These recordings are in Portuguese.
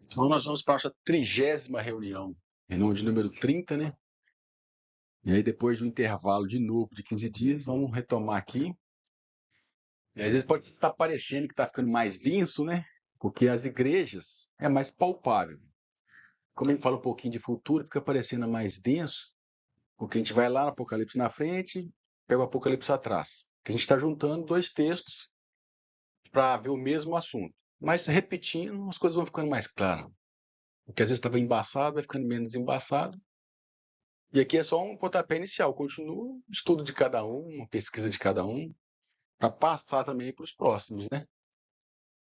Então nós vamos para a nossa 30ª reunião de número 30, né? E aí depois do intervalo de novo de 15 dias, vamos retomar aqui. E às vezes pode estar parecendo que está ficando mais denso, né? Porque as igrejas é mais palpável. Como a gente fala um pouquinho de futuro, fica parecendo mais denso, porque a gente vai lá no Apocalipse na frente, pega o Apocalipse atrás. Que a gente está juntando dois textos para ver o mesmo assunto. Mas repetindo, as coisas vão ficando mais claras. Porque às vezes estava embaçado, vai ficando menos embaçado. E aqui é só um pontapé inicial. Continua o estudo de cada um, uma pesquisa de cada um, para passar também para os próximos, né?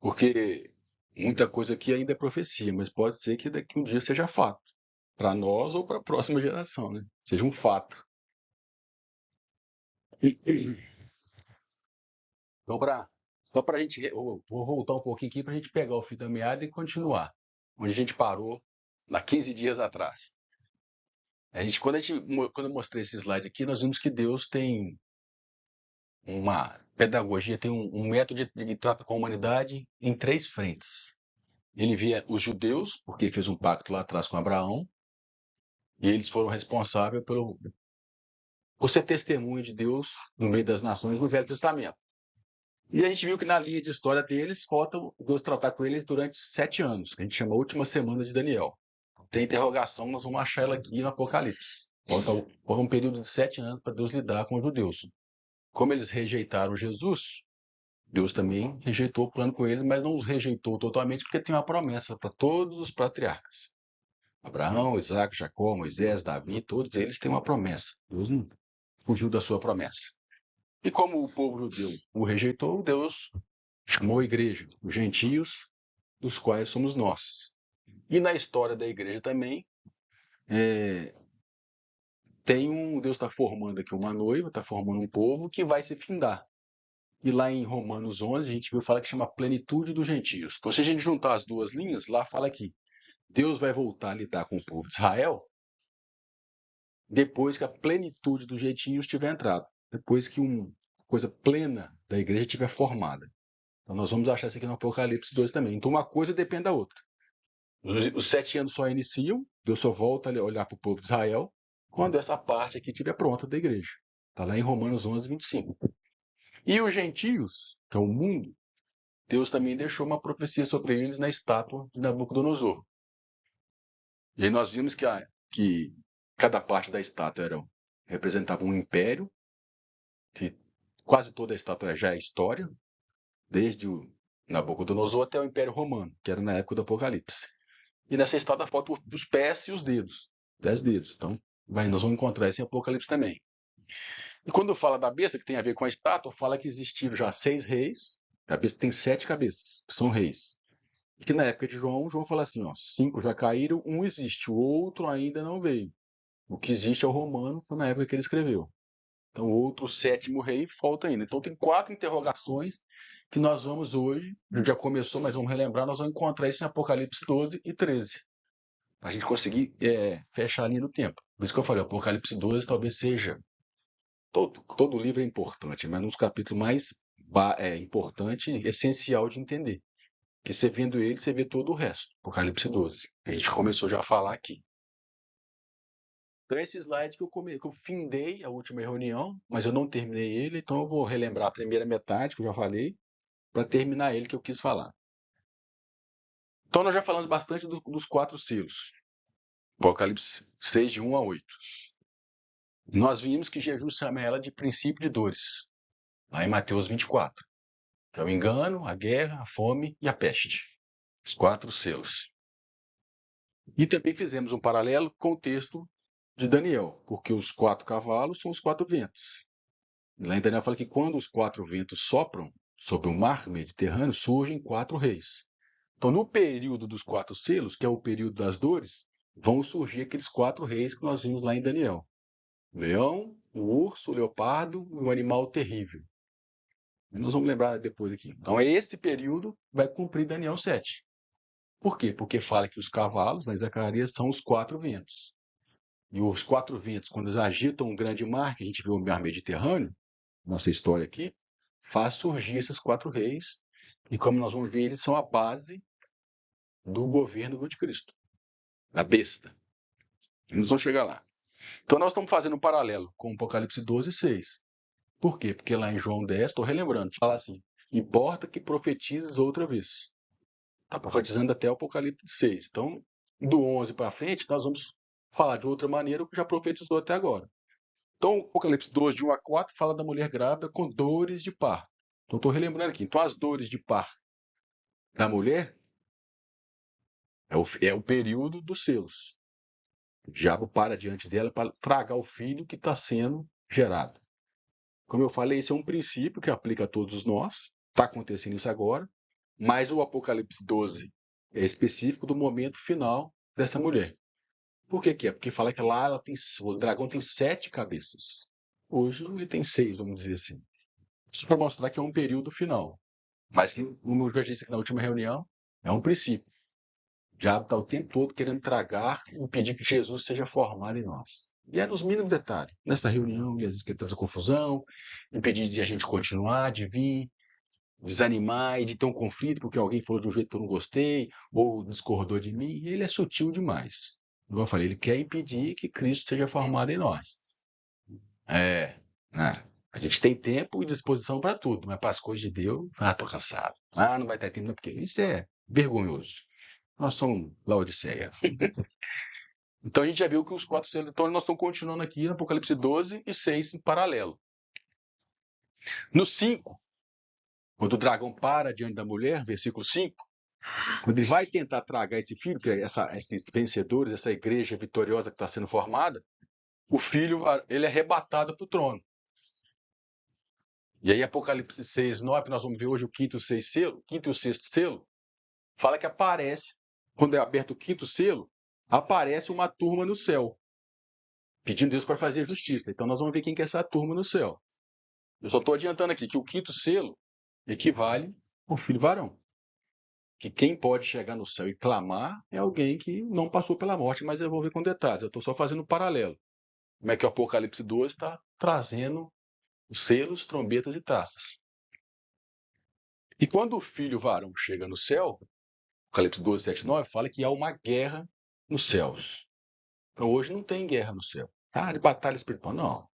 Porque muita coisa aqui ainda é profecia, mas pode ser que daqui um dia seja fato. Para nós ou para a próxima geração, né? Seja um fato. Então, só para a gente. Vou voltar um pouquinho aqui para a gente pegar o fio da meada e continuar. Onde a gente parou há 15 dias atrás. Quando eu mostrei esse slide aqui, nós vimos que Deus tem uma pedagogia, tem um método de trata com a humanidade em três frentes. Ele via os judeus, porque fez um pacto lá atrás com Abraão, e eles foram responsáveis por ser testemunho de Deus no meio das nações no Velho Testamento. E a gente viu que na linha de história deles, falta Deus tratar com eles durante 7 anos, que a gente chama a última semana de Daniel. Tem interrogação, nós vamos achar ela aqui no Apocalipse. Falta um período de 7 anos para Deus lidar com os judeus. Como eles rejeitaram Jesus, Deus também rejeitou o plano com eles, mas não os rejeitou totalmente, porque tem uma promessa para todos os patriarcas. Abraão, Isaac, Jacó, Moisés, Davi, todos eles têm uma promessa. Deus não fugiu da sua promessa. E como o povo judeu o rejeitou, Deus chamou a igreja, os gentios, dos quais somos nós. E na história da igreja também, Deus está formando aqui uma noiva, está formando um povo que vai se findar. E lá em Romanos 11, a gente viu falar que chama plenitude dos gentios. Então, se a gente juntar as duas linhas, lá fala que Deus vai voltar a lidar com o povo de Israel depois que a plenitude dos gentios tiver entrado. Depois que uma coisa plena da igreja tiver formada. Então, nós vamos achar isso aqui no Apocalipse 2 também. Então, uma coisa depende da outra. Os 7 anos só iniciam, Deus só volta a olhar para o povo de Israel quando essa parte aqui estiver pronta da igreja. Está lá em Romanos 11, 25. E os gentios, que é o mundo, Deus também deixou uma profecia sobre eles na estátua de Nabucodonosor. E aí nós vimos que cada parte da estátua representava um império, que quase toda a estátua já é história, desde o Nabucodonosor até o Império Romano, que era na época do Apocalipse. E nessa estátua faltam os pés e os dedos, 10 dedos. Então, nós vamos encontrar isso em Apocalipse também. E quando fala da besta, que tem a ver com a estátua, fala que existiram já 6 reis, a besta tem 7 cabeças, que são reis. E que na época de João fala assim, ó, 5 já caíram, um existe, o outro ainda não veio. O que existe é o romano, foi na época que ele escreveu. Então, o outro 7º rei falta ainda. Então, tem 4 interrogações que nós vamos hoje, a gente já começou, mas vamos relembrar, nós vamos encontrar isso em Apocalipse 12 e 13. Para a gente conseguir fechar a linha do tempo. Por isso que eu falei, Apocalipse 12 talvez seja. Todo livro é importante, mas um dos capítulos mais importante, essencial de entender. Porque você vendo ele, você vê todo o resto. Apocalipse 12. A gente começou já a falar aqui. Então, esse slide que eu findei a última reunião, mas eu não terminei ele, então eu vou relembrar a primeira metade, que eu já falei, para terminar ele que eu quis falar. Então, nós já falamos bastante dos 4 selos. Apocalipse 6, de 1 a 8. Nós vimos que Jesus chama ela de princípio de dores, lá em Mateus 24. Que é o engano, a guerra, a fome e a peste. Os 4 selos. E também fizemos um paralelo com o texto de Daniel, porque os 4 cavalos são os 4 ventos. E lá em Daniel fala que quando os 4 ventos sopram sobre o mar Mediterrâneo, surgem 4 reis. Então, no período dos 4 selos, que é o período das dores, vão surgir aqueles 4 reis que nós vimos lá em Daniel. O leão, o urso, o leopardo e o animal terrível. Nós vamos lembrar depois aqui. Então, esse período vai cumprir Daniel 7. Por quê? Porque fala que os cavalos, nas Zacarias, são os 4 ventos. E os 4 ventos, quando eles agitam um grande mar, que a gente vê o mar Mediterrâneo, nossa história aqui, faz surgir esses 4 reis. E como nós vamos ver, eles são a base do governo do anticristo, da besta. Nós vamos chegar lá. Então nós estamos fazendo um paralelo com o Apocalipse 12, 6. Por quê? Porque lá em João 10, estou relembrando, fala assim, importa que profetizes outra vez. Está profetizando até o Apocalipse 6. Então, do 11 para frente, nós vamos falar de outra maneira o que já profetizou até agora. Então, o Apocalipse 12, de 1 a 4, fala da mulher grávida com dores de parto. Então, estou relembrando aqui. Então, as dores de parto da mulher é o período dos selos. O diabo para diante dela para tragar o filho que está sendo gerado. Como eu falei, esse é um princípio que aplica a todos nós. Está acontecendo isso agora. Mas o Apocalipse 12 é específico do momento final dessa mulher. Por que que é? Porque fala que lá o dragão tem 7 cabeças. Hoje ele tem 6, vamos dizer assim. Isso para mostrar que é um período final. Mas, como eu já disse aqui na última reunião, é um princípio. O diabo está o tempo todo querendo tragar e impedir que Jesus seja formado em nós. E é nos mínimos detalhes. Nessa reunião, e às vezes que traz a confusão, impedir de a gente continuar, de vir, desanimar e de ter um conflito porque alguém falou de um jeito que eu não gostei ou discordou de mim. E ele é sutil demais. Como eu falei, ele quer impedir que Cristo seja formado em nós. Né? A gente tem tempo e disposição para tudo, mas para as coisas de Deus, tô cansado. Não vai ter tempo, porque isso é vergonhoso. Nós somos Laodiceia. Então a gente já viu que os 4 selos, então nós estamos continuando aqui no Apocalipse 12 e 6 em paralelo. No 5, quando o dragão para diante da mulher, versículo 5, quando ele vai tentar tragar esse filho, que é esses vencedores, essa igreja vitoriosa que está sendo formada, o filho ele é arrebatado para o trono. E aí Apocalipse 6, 9, nós vamos ver hoje o quinto e o sexto selo, fala que aparece, quando é aberto o quinto selo, aparece uma turma no céu, pedindo Deus para fazer justiça. Então nós vamos ver quem que é essa turma no céu. Eu só estou adiantando aqui que o quinto selo equivale ao filho varão. Que quem pode chegar no céu e clamar é alguém que não passou pela morte, mas eu vou ver com detalhes. Eu estou só fazendo um paralelo. Como é que o Apocalipse 2 está trazendo os selos, trombetas e taças. E quando o filho varão chega no céu, Apocalipse 12, 7, 9, fala que há uma guerra nos céus. Então hoje não tem guerra no céu. De batalha espiritual, não.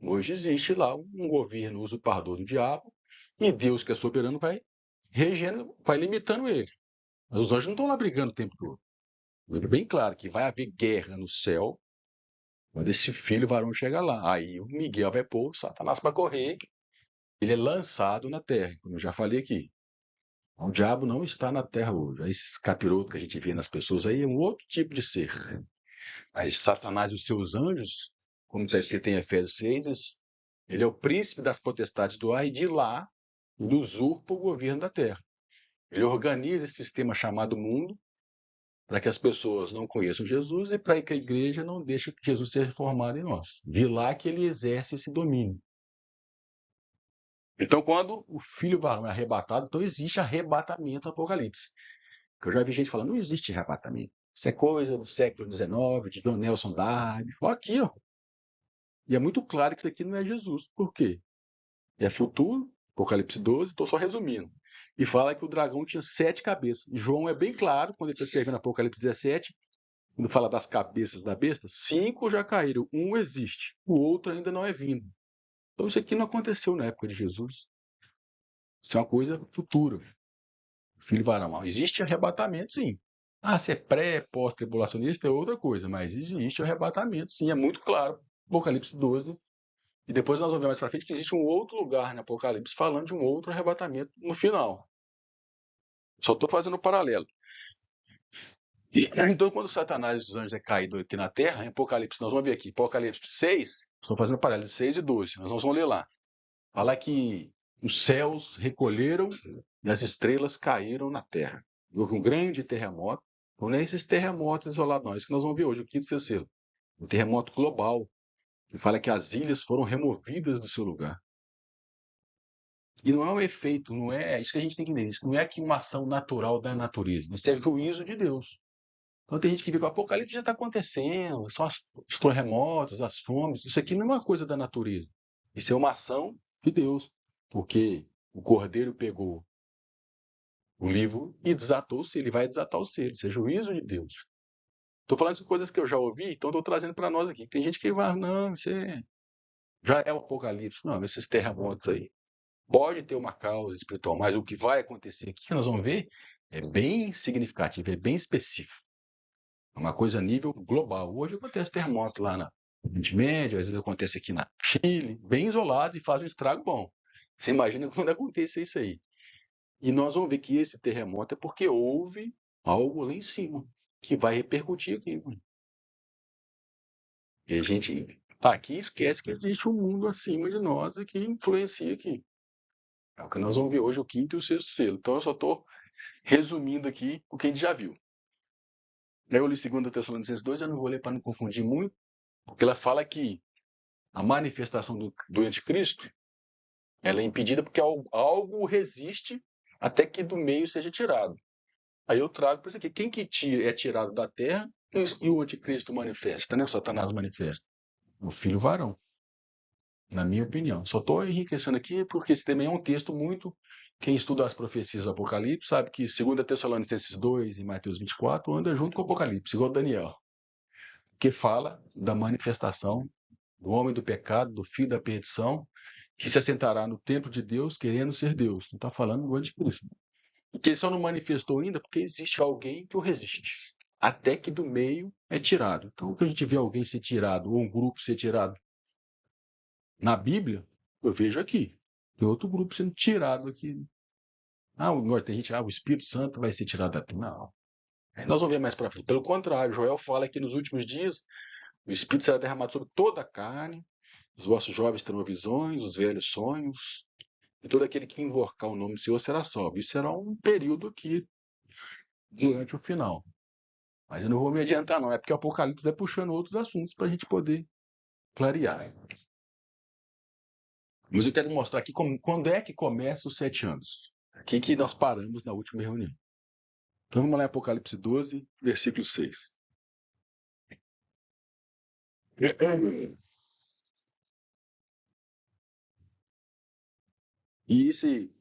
Hoje existe lá um governo usurpador do diabo e Deus, que é soberano, vai regendo, vai limitando ele. Mas os anjos não estão lá brigando o tempo todo. É bem claro que vai haver guerra no céu quando esse filho varão chegar lá. Aí o Miguel vai pôr Satanás para correr, ele é lançado na terra, como eu já falei aqui. O diabo não está na terra hoje. Esses capirotos que a gente vê nas pessoas aí é um outro tipo de ser. Mas Satanás e os seus anjos, como está escrito em Efésios 6, ele é o príncipe das potestades do ar e de lá ele usurpa o governo da terra. Ele organiza esse sistema chamado mundo para que as pessoas não conheçam Jesus e para que a igreja não deixe que Jesus seja formado em nós. De lá que ele exerce esse domínio. Então, quando o filho varão é arrebatado, então existe arrebatamento no Apocalipse. Eu já vi gente falando, não existe arrebatamento. Isso é coisa do século XIX, de John Nelson Darby. Foi aqui, ó. E é muito claro que isso aqui não é Jesus. Por quê? É futuro, Apocalipse 12, estou só resumindo. E fala que o dragão tinha 7 cabeças. E João é bem claro, quando ele está escrevendo Apocalipse 17, quando fala das cabeças da besta, 5 já caíram, um existe, o outro ainda não é vindo. Então isso aqui não aconteceu na época de Jesus. Isso é uma coisa futura. Filho varão. Existe arrebatamento, sim. Se é pré, pós-tribulacionista é outra coisa, mas existe arrebatamento, sim, é muito claro. Apocalipse 12. E depois nós vamos ver mais para frente que existe um outro lugar no Apocalipse falando de um outro arrebatamento no final. Só estou fazendo um paralelo. Então, quando Satanás e os anjos é caído aqui na terra, em Apocalipse, nós vamos ver aqui, Apocalipse 6, estou fazendo um paralelo de 6 e 12, nós vamos ler lá. Fala que os céus recolheram e as estrelas caíram na terra. Houve um grande terremoto, não é esses terremotos isolados, não, isso que nós vamos ver hoje, o quinto e sexto. Um terremoto global, que fala que as ilhas foram removidas do seu lugar. E não é um efeito, não é isso que a gente tem que entender, isso não é aqui uma ação natural da natureza, isso é juízo de Deus. Então tem gente que vê que o apocalipse já está acontecendo, são os terremotos, as fomes, isso aqui não é uma coisa da natureza, isso é uma ação de Deus, porque o cordeiro pegou o livro e desatou o selo. Ele vai desatar o selo. Isso é juízo de Deus. Estou falando de coisas que eu já ouvi, então estou trazendo para nós aqui. Tem gente que vai, não, isso já é o Apocalipse. Não, esses terremotos aí. Pode ter uma causa espiritual, mas o que vai acontecer aqui, que nós vamos ver, é bem significativo, é bem específico. É uma coisa a nível global. Hoje acontece terremoto lá na Oriente Médio, às vezes acontece aqui na Chile, bem isolado e faz um estrago bom. Você imagina quando acontecer isso aí. E nós vamos ver que esse terremoto é porque houve algo lá em cima, que vai repercutir aqui. E a gente aqui esquece que existe um mundo acima de nós e que influencia aqui. É o que nós vamos ver hoje, o quinto e o sexto selo. Então eu só estou resumindo aqui o que a gente já viu. Aí eu li 2 Tessalonicenses 2, eu não vou ler para não confundir muito, porque ela fala que a manifestação do anticristo ela é impedida porque algo resiste até que do meio seja tirado. Aí eu trago para isso aqui. Quem que é tirado da terra e o anticristo manifesta, né? O Satanás manifesta? O filho varão, na minha opinião. Só estou enriquecendo aqui porque esse também é um texto muito... Quem estuda as profecias do Apocalipse sabe que 2 Tessalonicenses 2 e Mateus 24 anda junto com o Apocalipse, igual Daniel, que fala da manifestação do homem do pecado, do filho da perdição, que se assentará no templo de Deus querendo ser Deus. Não está falando do anticristo. E que ele só não manifestou ainda porque existe alguém que o resiste. Até que do meio é tirado. Então, quando a gente vê alguém ser tirado, ou um grupo ser tirado na Bíblia, eu vejo aqui. Tem outro grupo sendo tirado aqui. Tem gente, o Espírito Santo vai ser tirado da terra. Não. Aí nós vamos ver mais para frente. Pelo contrário, Joel fala que nos últimos dias o Espírito será derramado sobre toda a carne, os vossos jovens terão visões, os velhos sonhos, e todo aquele que invocar o nome do Senhor será salvo. Isso será um período aqui durante o final. Mas eu não vou me adiantar, não. É porque o Apocalipse vai puxando outros assuntos para a gente poder clarear. Mas eu quero mostrar aqui quando é que começa os 7 anos. Aqui que nós paramos na última reunião. Então vamos lá em Apocalipse 12, versículo 6. E esse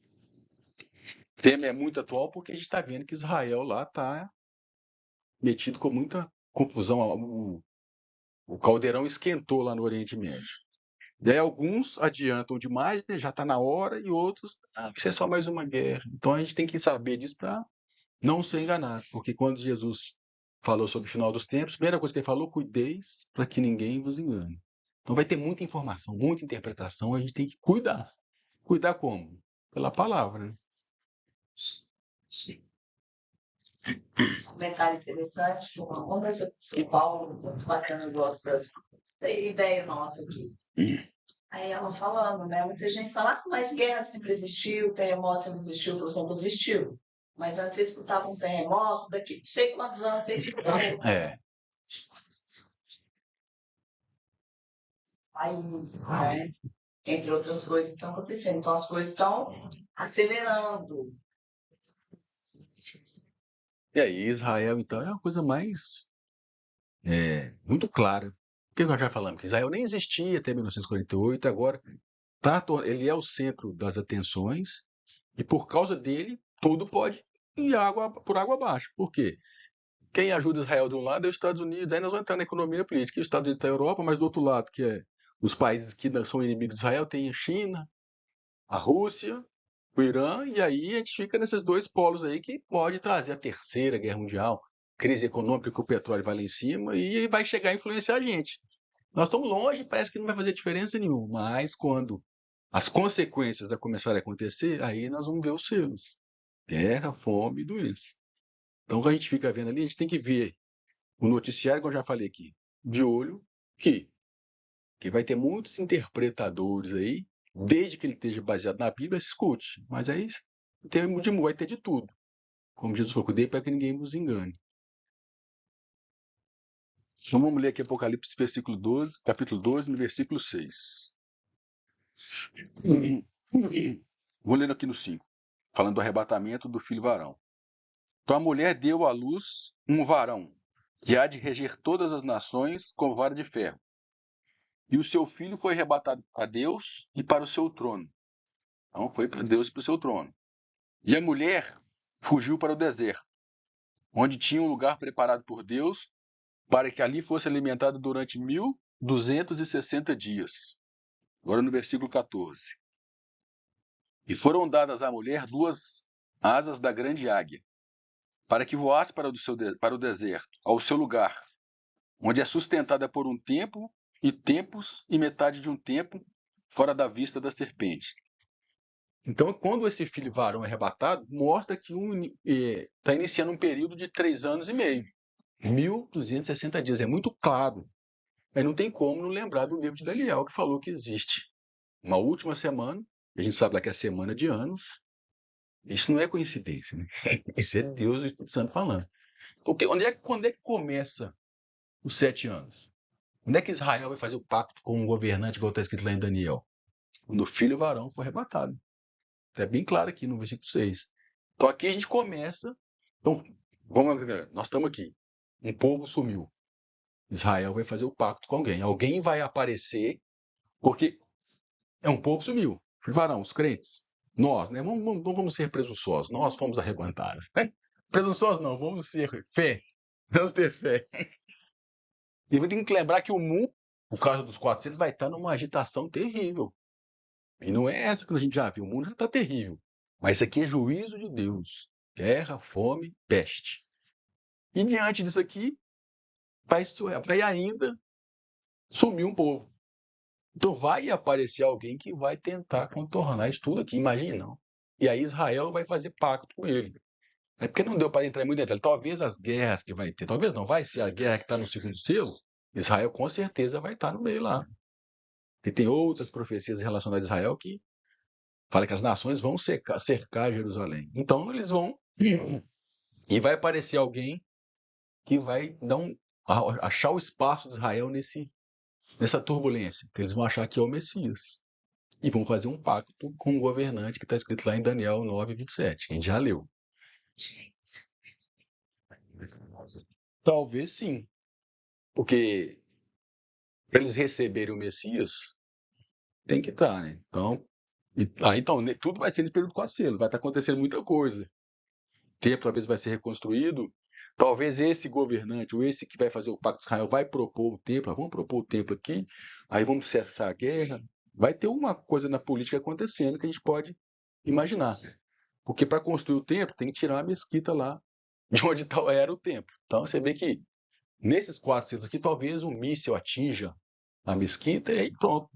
tema é muito atual porque a gente está vendo que Israel lá está metido com muita confusão. O caldeirão esquentou lá no Oriente Médio. Daí alguns adiantam demais, né? Já está na hora, e outros, isso é só mais uma guerra. Então a gente tem que saber disso para não ser enganado, porque quando Jesus falou sobre o final dos tempos, a primeira coisa que ele falou, cuideis para que ninguém vos engane. Então vai ter muita informação, muita interpretação, a gente tem que cuidar. Cuidar como? Pela palavra, né? Comentário interessante de uma conversa com São Paulo, muito bacana, eu gosto da ideia nossa aqui. Aí ela falando, né? Muita gente fala, mas guerra sempre existiu, terremoto sempre existiu, sempre existiu. Mas antes você escutava um terremoto, daqui não sei quantos anos você escutava. Aí, né? Entre outras coisas que estão acontecendo. Então as coisas estão acelerando. E aí, Israel, então, é uma coisa mais muito clara. O que nós já falamos? Que Israel nem existia até 1948, agora ele é o centro das atenções, e por causa dele, tudo pode ir por água abaixo. Por quê? Quem ajuda Israel de um lado é os Estados Unidos, aí nós vamos entrar na economia política. E os Estados Unidos está a Europa, mas do outro lado, que é os países que são inimigos de Israel, tem a China, a Rússia, o Irã, e aí a gente fica nesses dois polos aí que pode trazer a terceira guerra mundial, crise econômica que o petróleo vai lá em cima e vai chegar a influenciar a gente. Nós estamos longe, parece que não vai fazer diferença nenhuma, mas quando as consequências a começarem a acontecer, aí nós vamos ver os selos. Guerra, fome e doença. Então, quando a gente fica vendo ali, a gente tem que ver o noticiário, como eu já falei aqui, de olho, que vai ter muitos interpretadores aí, desde que ele esteja baseado na Bíblia, escute. Mas aí vai ter de tudo. Como Jesus falou, cuidei para que ninguém vos engane. Então vamos ler aqui Apocalipse capítulo 12, no versículo 6. Vou lendo aqui no 5, falando do arrebatamento do filho varão. Então a mulher deu à luz um varão, que há de reger todas as nações com vara de ferro. E o seu filho foi arrebatado a Deus e para o seu trono. Então foi para Deus e para o seu trono. E a mulher fugiu para o deserto, onde tinha um lugar preparado por Deus para que ali fosse alimentado durante 1260 dias. Agora no versículo 14. E foram dadas à mulher 2 asas da grande águia, para que voasse para o deserto, ao seu lugar, onde é sustentada por um tempo e tempos e metade de um tempo, fora da vista da serpente. Então, quando esse filho varão é arrebatado, mostra que está iniciando um período de 3 anos e meio. 1260 dias, é muito claro. Aí não tem como não lembrar do livro de Daniel, que falou que existe uma última semana, a gente sabe lá que é a semana de anos. Isso não é coincidência, né? Isso é Deus e o Espírito Santo falando. Porque quando é que começa os 7 anos? Quando é que Israel vai fazer o pacto com um governante, igual está escrito lá em Daniel? Quando o filho varão foi arrebatado. É bem claro aqui no versículo 6. Então aqui a gente começa. Então, nós estamos aqui. Um povo sumiu. Israel vai fazer o pacto com alguém. Alguém vai aparecer, porque é um povo sumiu. Varão, os crentes. Nós, né? Não vamos ser presunçosos. Nós fomos arrebatados. Presunçosos não, vamos ser fé. Vamos ter fé. E tem que lembrar que o mundo, por causa dos 400, vai estar numa agitação terrível. E não é essa que a gente já viu. O mundo já está terrível. Mas isso aqui é juízo de Deus. Guerra, fome, peste. E diante disso aqui, vai ainda sumir um povo. Então vai aparecer alguém que vai tentar contornar isso tudo aqui, imagina, não. E aí Israel vai fazer pacto com ele. É porque não deu para entrar muito dentro. Talvez as guerras que vai ter, talvez não, vai ser a guerra que está no segundo selo, Israel com certeza vai estar no meio lá. E tem outras profecias relacionadas a Israel que falam que as nações vão cercar Jerusalém. Então eles vão e vai aparecer alguém que vai achar o espaço de Israel nessa turbulência. Então, eles vão achar que é o Messias. E vão fazer um pacto com o governante que está escrito lá em Daniel 9:27, que a gente já leu. Talvez sim. Porque para eles receberem o Messias, tem que estar, né? Então, tudo vai ser nesse período 4 selos. Vai estar acontecendo muita coisa. O templo talvez vai ser reconstruído. Talvez esse governante, ou esse que vai fazer o pacto de Israel, vai propor o templo. Vamos propor o templo aqui, aí vamos cessar a guerra. Vai ter uma coisa na política acontecendo que a gente pode imaginar. Porque para construir o templo, tem que tirar a mesquita lá de onde era o templo. Então você vê que nesses 4 selos aqui, talvez um míssil atinja a mesquita e aí pronto.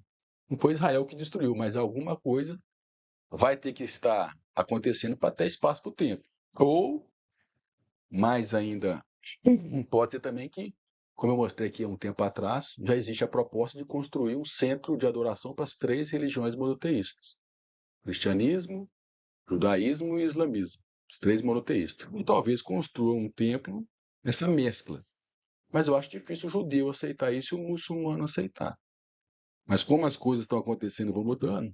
Não foi Israel que destruiu, mas alguma coisa vai ter que estar acontecendo para ter espaço para o templo. Ou, mais ainda, pode ser também que, como eu mostrei aqui há um tempo atrás, já existe a proposta de construir um centro de adoração para as 3 religiões monoteístas: cristianismo, judaísmo e islamismo. Os 3 monoteístas. E talvez construa um templo nessa mescla. Mas eu acho difícil o judeu aceitar isso e o muçulmano aceitar. Mas como as coisas estão acontecendo e vão mudando,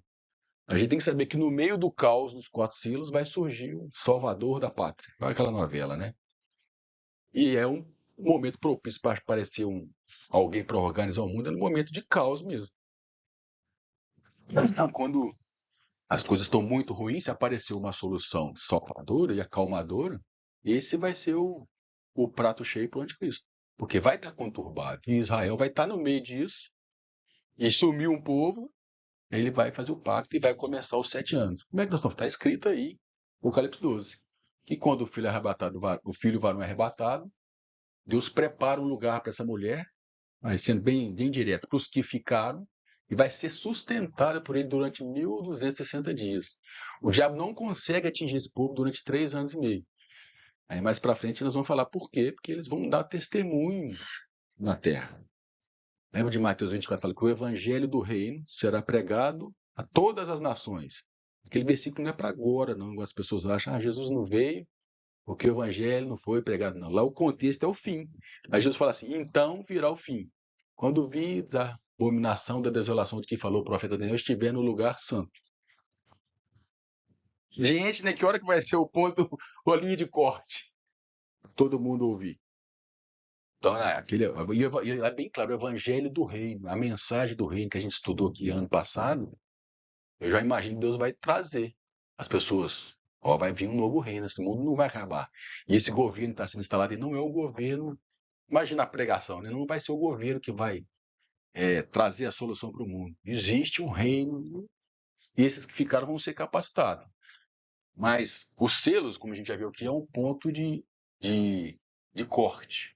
a gente tem que saber que no meio do caos dos 4 selos vai surgir o salvador da pátria. Olha aquela novela, né? E é um momento propício para aparecer alguém para organizar o mundo, é no momento de caos mesmo. Quando as coisas estão muito ruins, se aparecer uma solução salvadora e acalmadora, esse vai ser o prato cheio para o anticristo. Porque vai estar conturbado. E Israel vai estar no meio disso, e sumiu um povo, ele vai fazer o pacto e vai começar os 7 anos. Como é que nós estamos? Está escrito aí, Apocalipse 12, que quando o filho varão é arrebatado, Deus prepara um lugar para essa mulher, vai sendo bem direto, para os que ficaram, e vai ser sustentada por ele durante 1260 dias. O diabo não consegue atingir esse povo durante 3 anos e meio. Aí mais para frente nós vamos falar por quê, porque eles vão dar testemunho na terra. Lembra de Mateus 24, fala que o evangelho do reino será pregado a todas as nações. Aquele versículo não é para agora, não. As pessoas acham, Jesus não veio porque o evangelho não foi pregado, não. Lá o contexto é o fim. Aí Jesus fala assim, então virá o fim. Quando vides a abominação da desolação de que falou o profeta Daniel estiver no lugar santo. Gente, né? Que hora que vai ser o ponto, a linha de corte? Todo mundo ouvir. Então, é bem claro, o evangelho do reino, a mensagem do reino que a gente estudou aqui ano passado, eu já imagino que Deus vai trazer as pessoas Ó, vai vir um novo reino, esse mundo não vai acabar. E esse governo que está sendo instalado, ele não é o governo. Imagina a pregação, né? Não vai ser o governo que vai trazer a solução para o mundo. Existe um reino e esses que ficaram vão ser capacitados. Mas os selos, como a gente já viu aqui, é um ponto de corte.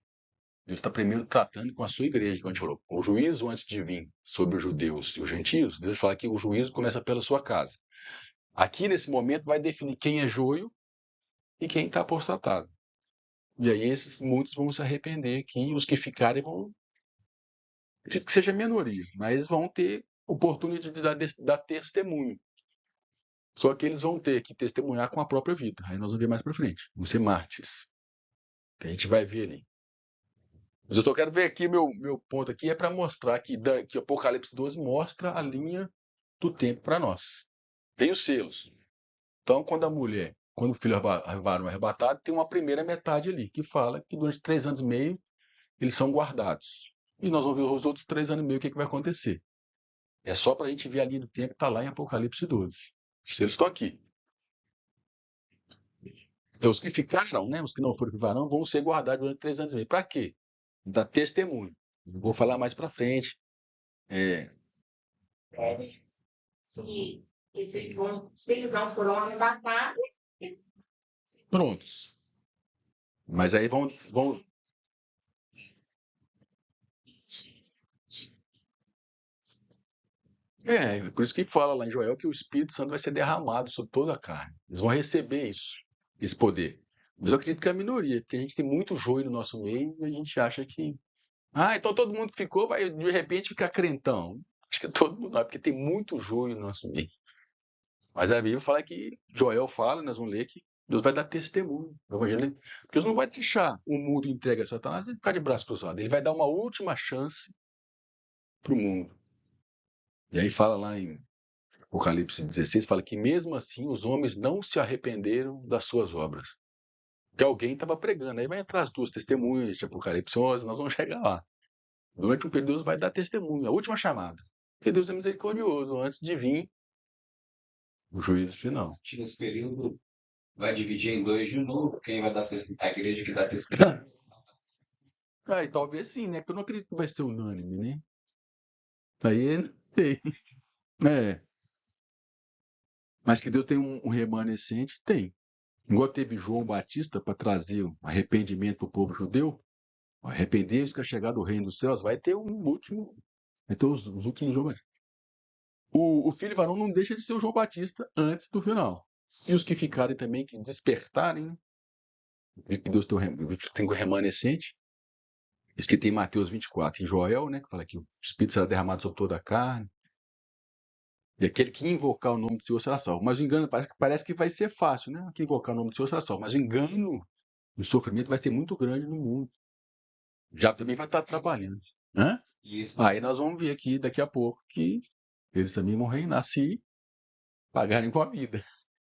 Deus está primeiro tratando com a sua igreja, como a gente falou. O juízo antes de vir sobre os judeus e os gentios, Deus fala que o juízo começa pela sua casa. Aqui, nesse momento, vai definir quem é joio e quem está apostatado. E aí muitos vão se arrepender aqui, e os que ficarem vão, acredito que seja a minoria, mas vão ter oportunidade de dar testemunho. Só que eles vão ter que testemunhar com a própria vida. Aí nós vamos ver mais para frente. Vão ser mártires. Que a gente vai ver ali. Mas eu só quero ver aqui, meu ponto aqui é para mostrar que Apocalipse 12 mostra a linha do tempo para nós. Tem os selos. Então, quando o filho varão é arrebatado, tem uma primeira metade ali, que fala que durante 3 anos e meio eles são guardados. E nós vamos ver os outros 3 anos e meio o que vai acontecer. É só para a gente ver a linha do tempo que está lá em Apocalipse 12. Os selos estão aqui. Os que ficaram, né, os que não foram que varão, vão ser guardados durante 3 anos e meio. Para quê? Dar testemunho. Vou falar mais para frente. Se eles não foram arrebatados, Prontos. Mas aí vão. Por isso que fala lá em Joel que o Espírito Santo vai ser derramado sobre toda a carne. Eles vão receber isso, esse poder. Mas eu acredito que é a minoria, porque a gente tem muito joio no nosso meio e a gente acha que. Então todo mundo que ficou vai de repente ficar crentão. Acho que todo mundo não, porque tem muito joio no nosso meio. Mas a Bíblia fala que, Joel fala, nós vamos ler que Deus vai dar testemunho. O Evangelho, Deus não vai deixar o mundo entregue a Satanás e ficar de braço cruzado. Ele vai dar uma última chance para o mundo. E aí fala lá em Apocalipse 16, fala que mesmo assim os homens não se arrependeram das suas obras. Que alguém estava pregando. Aí vai entrar as duas testemunhas de Apocalipse 11, nós vamos chegar lá. Durante um período Deus vai dar testemunho, a última chamada. Porque Deus é misericordioso antes de vir o juízo final. Nesse período, vai dividir em dois de novo. Quem vai dar a igreja que dá testemunho? E talvez sim, né? Porque eu não acredito que vai ser unânime, né? Aí não sei. É. Mas que Deus tem um remanescente, tem. Igual teve João Batista para trazer o arrependimento para o povo judeu. Arrependei-vos que é chegado o reino dos céus. Vai ter um último. Vai ter os últimos João Batista. O filho varão não deixa de ser o João Batista antes do final. E os que ficarem também, que despertarem, né? Que Deus tem o remanescente. Isso que tem Mateus 24 e Joel, né? Que fala que o Espírito será derramado sobre toda a carne. E aquele que invocar o nome do Senhor será salvo. Mas o engano parece que vai ser fácil, né? Que invocar o nome do Senhor será salvo. Mas o engano, o sofrimento vai ser muito grande no mundo. Já também vai estar trabalhando. Hã? Isso. Aí nós vamos ver aqui daqui a pouco que eles também vão reinar se pagarem com a vida.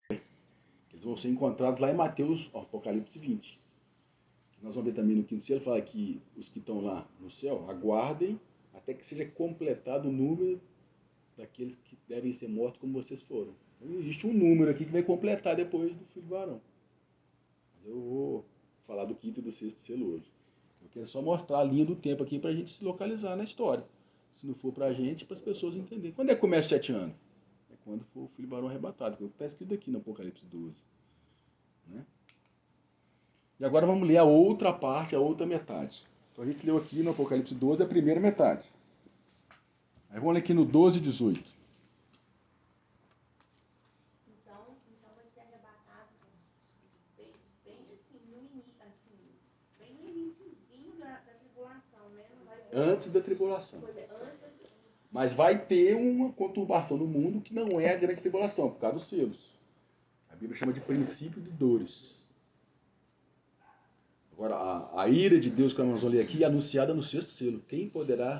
Eles vão ser encontrados lá em Mateus, Apocalipse 20. Nós vamos ver também no quinto selo, fala que os que estão lá no céu aguardem até que seja completado o número daqueles que devem ser mortos como vocês foram. Então, existe um número aqui que vai completar depois do filho varão. Mas eu vou falar do quinto e do sexto selo hoje. Eu quero só mostrar a linha do tempo aqui para a gente se localizar na história. Se não for para a gente, para as pessoas entenderem. Quando é que começa 7 anos? É quando for o filho varão arrebatado, que é o que está escrito aqui no Apocalipse 12. Né? E agora vamos ler a outra parte, a outra metade. Então a gente leu aqui no Apocalipse 12 a primeira metade. Aí vamos ler aqui no 12 e 18. então vai ser arrebatado bem assim, bem no iniciozinho da tribulação, né? Não vai ter Antes da tribulação. antes. Mas vai ter uma conturbação no mundo que não é a grande tribulação, por causa dos selos. A Bíblia chama de princípio de dores. Agora, a ira de Deus que nós vamos ler aqui é anunciada no sexto selo. Quem poderá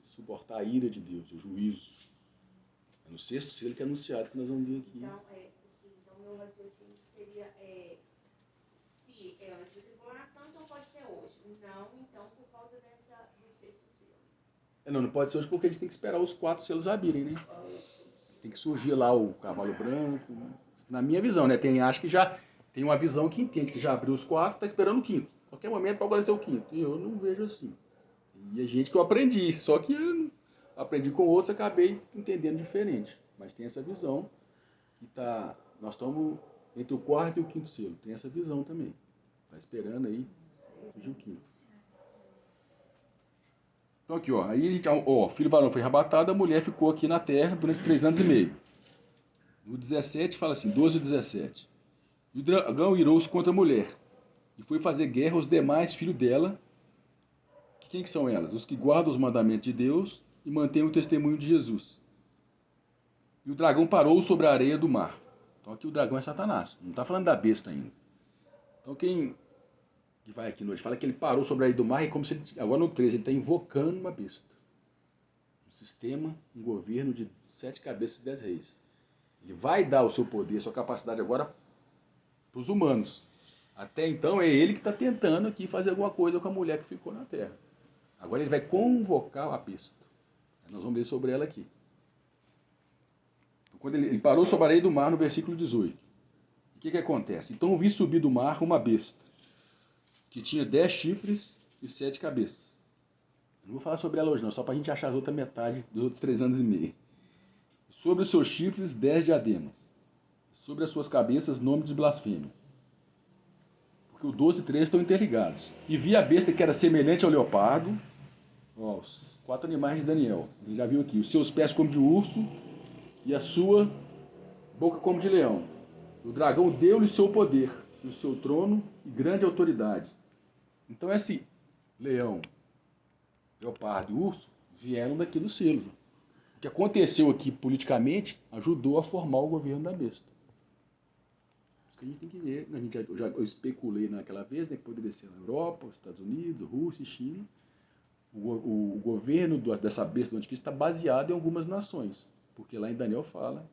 suportar a ira de Deus, o juízo? É no sexto selo que é anunciado, que nós vamos ver aqui. Então meu raciocínio seria, se é antes da tribulação, então pode ser hoje. Não, então por causa do sexto selo. Não pode ser hoje porque a gente tem que esperar os 4 selos abrirem, né? Tem que surgir lá o cavalo branco, Na minha visão, né? Acho que já tem uma visão que entende que já abriu os 4, está esperando o 5º. Qualquer momento pode aparecer o 5º. E eu não vejo assim. E a gente que eu aprendi, só que eu aprendi com outros, acabei entendendo diferente. Mas tem essa visão que nós estamos entre o 4º e o 5º selo. Tem essa visão também. Está esperando aí surgir o 5º. Então aqui, ó, aí a gente, o filho varão foi arrebatado, a mulher ficou aqui na terra durante 3 anos e meio. No 17 fala assim, 12 e 17. E o dragão irou-se contra a mulher, e foi fazer guerra aos demais filhos dela. Quem que são elas? Os que guardam os mandamentos de Deus e mantêm o testemunho de Jesus. E o dragão parou sobre a areia do mar. Então aqui o dragão é Satanás, não está falando da besta ainda. Então quem que vai aqui hoje fala que ele parou sobre a areia do mar, e como se ele, agora no 13 ele está invocando uma besta. Um sistema, um governo de 7 cabeças e 10 reis. Ele vai dar o seu poder, a sua capacidade agora para os humanos. Até então é ele que está tentando aqui fazer alguma coisa com a mulher que ficou na terra. Agora ele vai convocar a besta. Nós vamos ler sobre ela aqui. Quando ele parou sobre a areia do mar no versículo 18. O que acontece? Então vi subir do mar uma besta, que tinha 10 chifres e 7 cabeças. Eu não vou falar sobre ela hoje não, só para a gente achar a outra metade dos outros 3 anos e meio. Sobre os seus chifres, 10 diademas. Sobre as suas cabeças, nome de blasfêmia. Porque o 12 e 13 estão interligados. E vi a besta que era semelhante ao leopardo. Ó, os 4 animais de Daniel. Ele já viu aqui. Os seus pés como de urso e a sua boca como de leão. O dragão deu-lhe seu poder, e o seu trono e grande autoridade. Então esse leão, leopardo e urso vieram daqui do selo. O que aconteceu aqui politicamente ajudou a formar o governo da besta. Isso que a gente tem que ver. Eu especulei naquela vez, né, que poderia ser na Europa, os Estados Unidos, Rússia e China. O governo dessa besta do anticristo está baseado em algumas nações. Porque lá em Daniel fala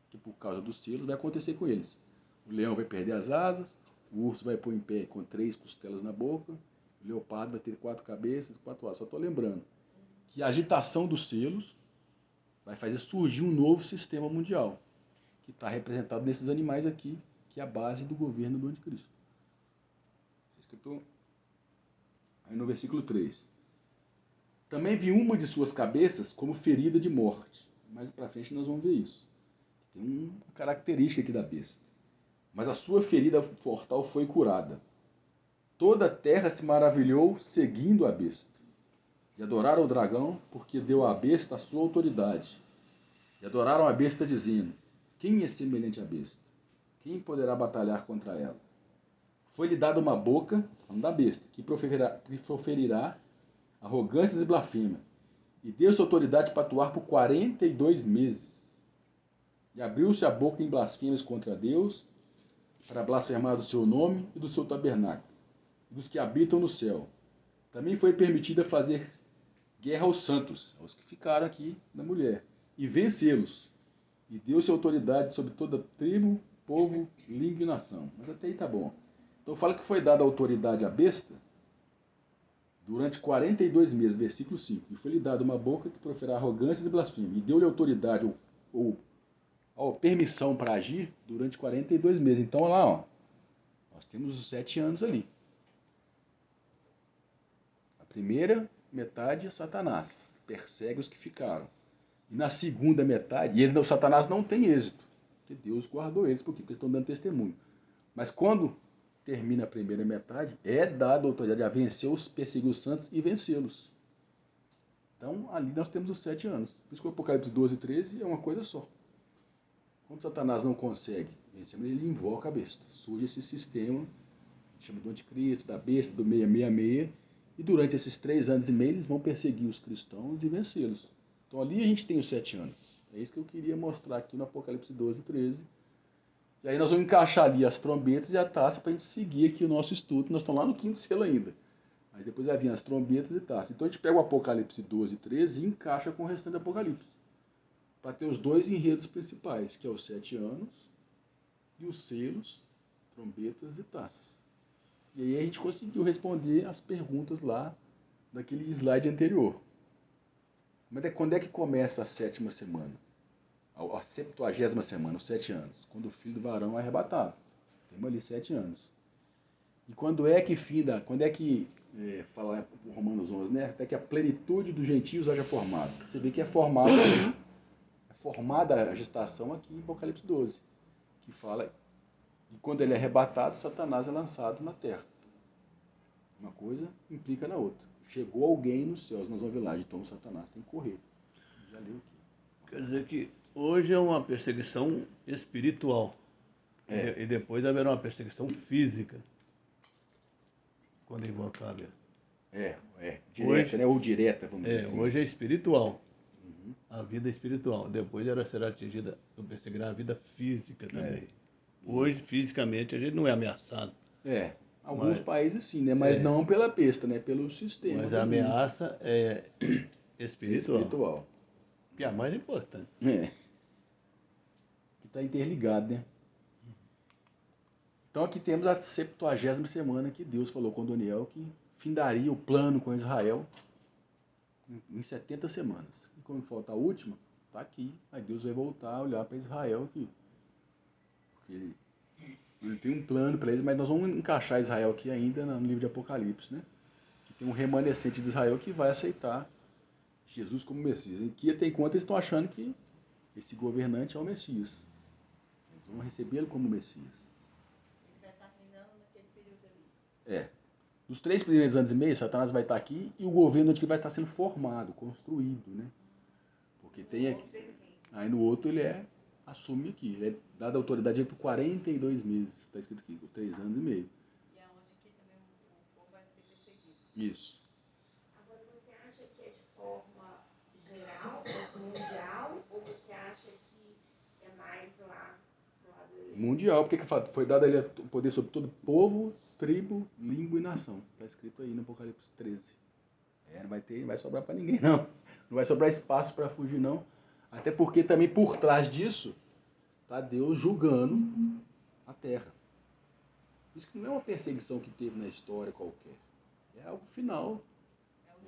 que por causa dos selos vai acontecer com eles. O leão vai perder as asas, o urso vai pôr em pé com 3 costelas na boca, o leopardo vai ter 4 cabeças, 4 asas. Só estou lembrando que a agitação dos selos vai fazer surgir um novo sistema mundial, que está representado nesses animais aqui, que é a base do governo do anticristo. Escrito aí no versículo 3. Também vi uma de suas cabeças como ferida de morte. Mais para frente nós vamos ver isso. Tem uma característica aqui da besta. Mas a sua ferida mortal foi curada. Toda a terra se maravilhou seguindo a besta. E adoraram o dragão, porque deu à besta a sua autoridade. E adoraram a besta, dizendo: quem é semelhante à besta? Quem poderá batalhar contra ela? Foi-lhe dada uma boca, falando da besta, que proferirá arrogâncias e blasfêmia. E deu-se autoridade para atuar por 42 meses. E abriu-se a boca em blasfêmias contra Deus, para blasfemar do seu nome e do seu tabernáculo, e dos que habitam no céu. Também foi permitida fazer guerra aos santos, aos que ficaram aqui na mulher, e vencê-los. E deu-se autoridade sobre toda tribo, povo, língua e nação. Mas até aí tá bom. Então fala que foi dada autoridade à besta durante 42 meses, versículo 5. E foi-lhe dada uma boca que proferirá arrogâncias e blasfêmia. E deu-lhe autoridade ou permissão para agir durante 42 meses. Então, olha lá, ó, nós temos os 7 anos ali. A primeira metade é Satanás, persegue os que ficaram. E na segunda metade, e o Satanás não tem êxito, porque Deus guardou eles, porque eles estão dando testemunho. Mas quando termina a primeira metade, é dada a autoridade a vencer os perseguir os santos e vencê-los. Então, ali nós temos os 7 anos. Por isso que o Apocalipse 12 e 13 é uma coisa só. Quando Satanás não consegue vencer, ele invoca a besta. Surge esse sistema, chama do anticristo, da besta, do 666, e durante esses 3 anos e meio eles vão perseguir os cristãos e vencê-los. Então ali a gente tem os 7 anos. É isso que eu queria mostrar aqui no Apocalipse 12 e 13. E aí nós vamos encaixar ali as trombetas e a taça para a gente seguir aqui o nosso estudo. Nós estamos lá no 5º selo ainda. Mas depois vai vir as trombetas e taça. Então a gente pega o Apocalipse 12 e 13 e encaixa com o restante do Apocalipse. Para ter os 2 enredos principais, que é os 7 anos e os selos, trombetas e taças. E aí a gente conseguiu responder as perguntas lá daquele slide anterior. Mas quando é que começa a 7ª semana? a 70ª semana, os 7 anos, quando o filho do varão é arrebatado. Temos ali 7 anos. E quando é que fala o Romanos 11, né? Até que a plenitude dos gentios haja formado. Você vê que é formada a gestação aqui em Apocalipse 12, que fala que quando ele é arrebatado, Satanás é lançado na terra. Uma coisa implica na outra. Chegou alguém nos céus, nós vamos ver lá, então o Satanás tem que correr. Já leu aqui. Quer dizer que hoje é uma perseguição espiritual. E depois haverá uma perseguição física. Quando invocar mesmo. Direta, hoje, né? Ou direta, vamos dizer assim. Hoje é espiritual. A vida é espiritual. Depois ela será atingida, perseguirá a vida física também. Hoje, fisicamente, a gente não é ameaçado. Alguns países sim, né? Mas não pela besta, né? Pelo sistema. Mas a ameaça é espiritual. Que é a mais importante. Que está interligado, né? Então aqui temos a 70ª semana que Deus falou com Daniel que findaria o plano com Israel em 70 semanas. E como falta a última, está aqui. Aí Deus vai voltar a olhar para Israel aqui. Porque ele tem um plano para eles, mas nós vamos encaixar Israel aqui ainda no livro de Apocalipse, né? Que tem um remanescente de Israel que vai aceitar Jesus como Messias. E que até enquanto eles estão achando que esse governante é o Messias. Eles vão recebê-lo como Messias. Nos 3 primeiros anos e meio, Satanás vai estar aqui e o governo aqui vai estar sendo formado, construído, né? Porque tem aqui. Aí no outro ele assume aqui. Ele é dado autoridade por 42 meses. Está escrito aqui, por 3 anos e meio. E aonde aqui também o povo vai ser perseguido. Isso. Agora, você acha que é de forma geral, mundial, ou você acha que é mais lá do lado dele? Mundial, porque foi dado a ele o poder sobre todo povo, tribo, língua e nação. Está escrito aí no Apocalipse 13. Não vai sobrar para ninguém, não. Não vai sobrar espaço para fugir, não. Até porque também por trás disso está Deus julgando a terra. Isso que não é uma perseguição que teve na história qualquer. É algo final.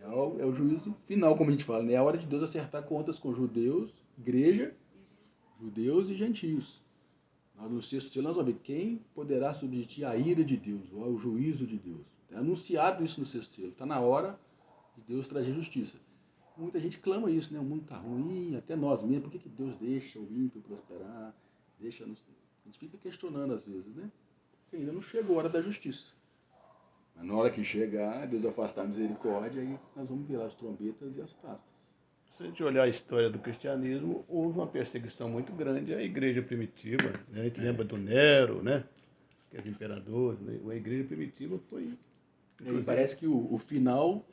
É o juízo final, como a gente fala. Né? É a hora de Deus acertar contas com judeus, igreja, judeus e gentios. No 6º selo nós vamos ver quem poderá subsistir à ira de Deus, ou ao juízo de Deus. É anunciado isso no 6º selo. Está na hora de Deus trazer justiça. Muita gente clama isso, né? O mundo está ruim, até nós mesmos. Por que Deus deixa o ímpio prosperar? A gente fica questionando às vezes, né? Porque ainda não chegou a hora da justiça. Mas na hora que chegar, Deus afastar a misericórdia, aí nós vamos ver as trombetas e as taças. Se a gente olhar a história do cristianismo, houve uma perseguição muito grande à igreja primitiva. Né? A gente lembra do Nero, né? Que era imperador. Né? A igreja primitiva foi... E parece que o final,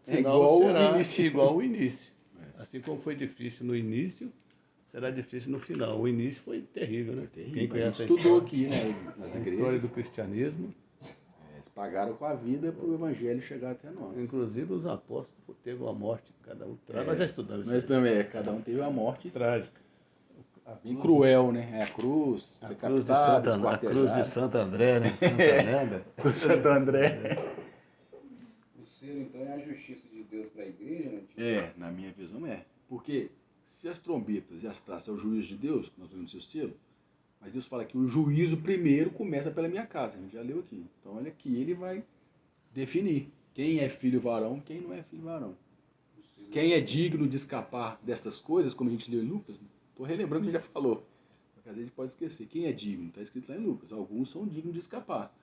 igual será ao início. Igual ao início. Assim como foi difícil no início, será difícil no final. O início foi terrível, né? Terrível. Quem conhece a gente estudou aqui, né? Nas igrejas. A história do cristianismo. Eles pagaram com a vida para o evangelho chegar até nós. Inclusive os apóstolos teve uma morte, cada um trágica. Nós já estudamos isso. Nós também, cada um teve uma morte trágica. Bem cruel, né? A cruz de Santo André, né? Cruz de Santo André. O selo, então, é a justiça de Deus para a igreja, né? Na minha visão é. Porque se as trombetas e as taças é o juízo de Deus, nós vemos no seu selo, mas Deus fala que o juízo primeiro começa pela minha casa. A gente já leu aqui. Então, olha aqui, ele vai definir quem é filho varão, quem não é filho varão. Quem é digno de escapar destas coisas, como a gente leu em Lucas, estou relembrando que a gente já falou. Porque às vezes a gente pode esquecer. Quem é digno? Está escrito lá em Lucas. Alguns são dignos de escapar.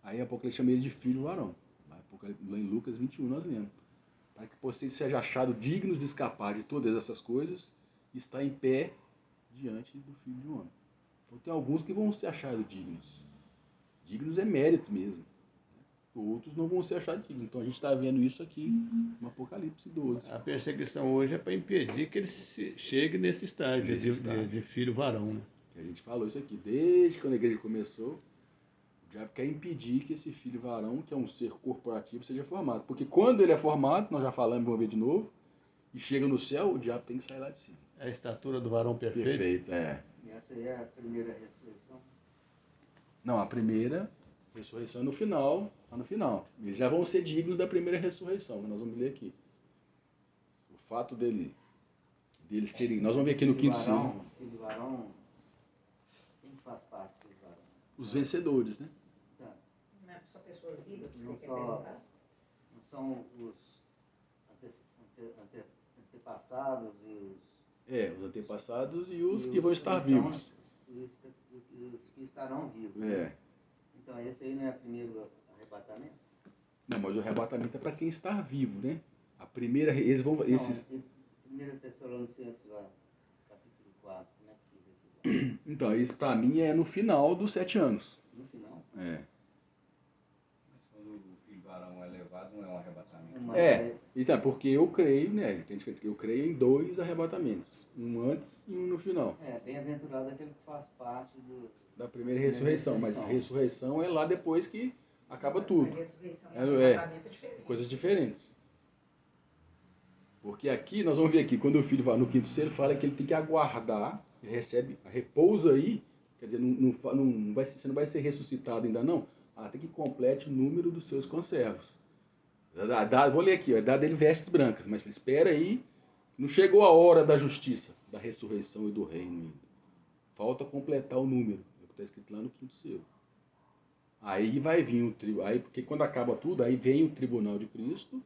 Aí a pouco ele chama ele de filho varão. Lá em Lucas 21 nós lemos. Para que vocês sejam achados dignos de escapar de todas essas coisas, está em pé diante do Filho do Homem. Então tem alguns que vão ser achados dignos. Dignos é mérito mesmo. Outros não vão ser achados dignos. Então a gente está vendo isso aqui no Apocalipse 12. A perseguição hoje é para impedir que ele chegue nesse estágio, de filho varão. Né? A gente falou isso aqui. Desde quando a igreja começou, o diabo quer impedir que esse filho varão, que é um ser corporativo, seja formado. Porque quando ele é formado, nós já falamos, vamos ver de novo, e chega no céu, o diabo tem que sair lá de cima. É a estatura do varão perfeito? Perfeito, E essa aí é a primeira ressurreição? Não, a primeira ressurreição é no final. Eles já vão ser dignos da primeira ressurreição, que nós vamos ler aqui. O fato dele deles serem... Nós vamos ver aqui no quinto selo. Filho varão, quem faz parte do filho varão? Os vencedores, né? Tá. Não é só pessoas vivas que Não você quer perguntar? Não são os antepassados e os... Os antepassados e os que vão estar vivos. Os que estarão vivos. Então, esse aí não é o primeiro arrebatamento? Não, mas o arrebatamento é para quem está vivo, né? A primeira... Eles vão... Não, esses... 1 Tessalonicenses lá, capítulo 4, como é que fica aqui? Então, isso para mim é no final dos 7 anos. No final? É. Mas quando o filho varão é levado, não é um arrebatamento. Isso é porque eu creio, né? Eu creio em 2 arrebatamentos. Um antes e um no final. Bem-aventurado aquele que faz parte Da primeira ressurreição. Mas ressurreição é lá depois que acaba tudo. A ressurreição e o arrebatamento é diferente. Coisas diferentes. Porque aqui, nós vamos ver aqui, quando o filho vai no quinto selo, fala que ele tem que aguardar, ele recebe, repousa aí, quer dizer, você não vai ser ressuscitado ainda não, até que complete o número dos seus conservos. Vou ler aqui, dá dele vestes brancas, mas espera aí, não chegou a hora da justiça, da ressurreição e do reino ainda. Falta completar o número, é o que está escrito lá no quinto selo. Aí vai vir porque quando acaba tudo, aí vem o tribunal de Cristo.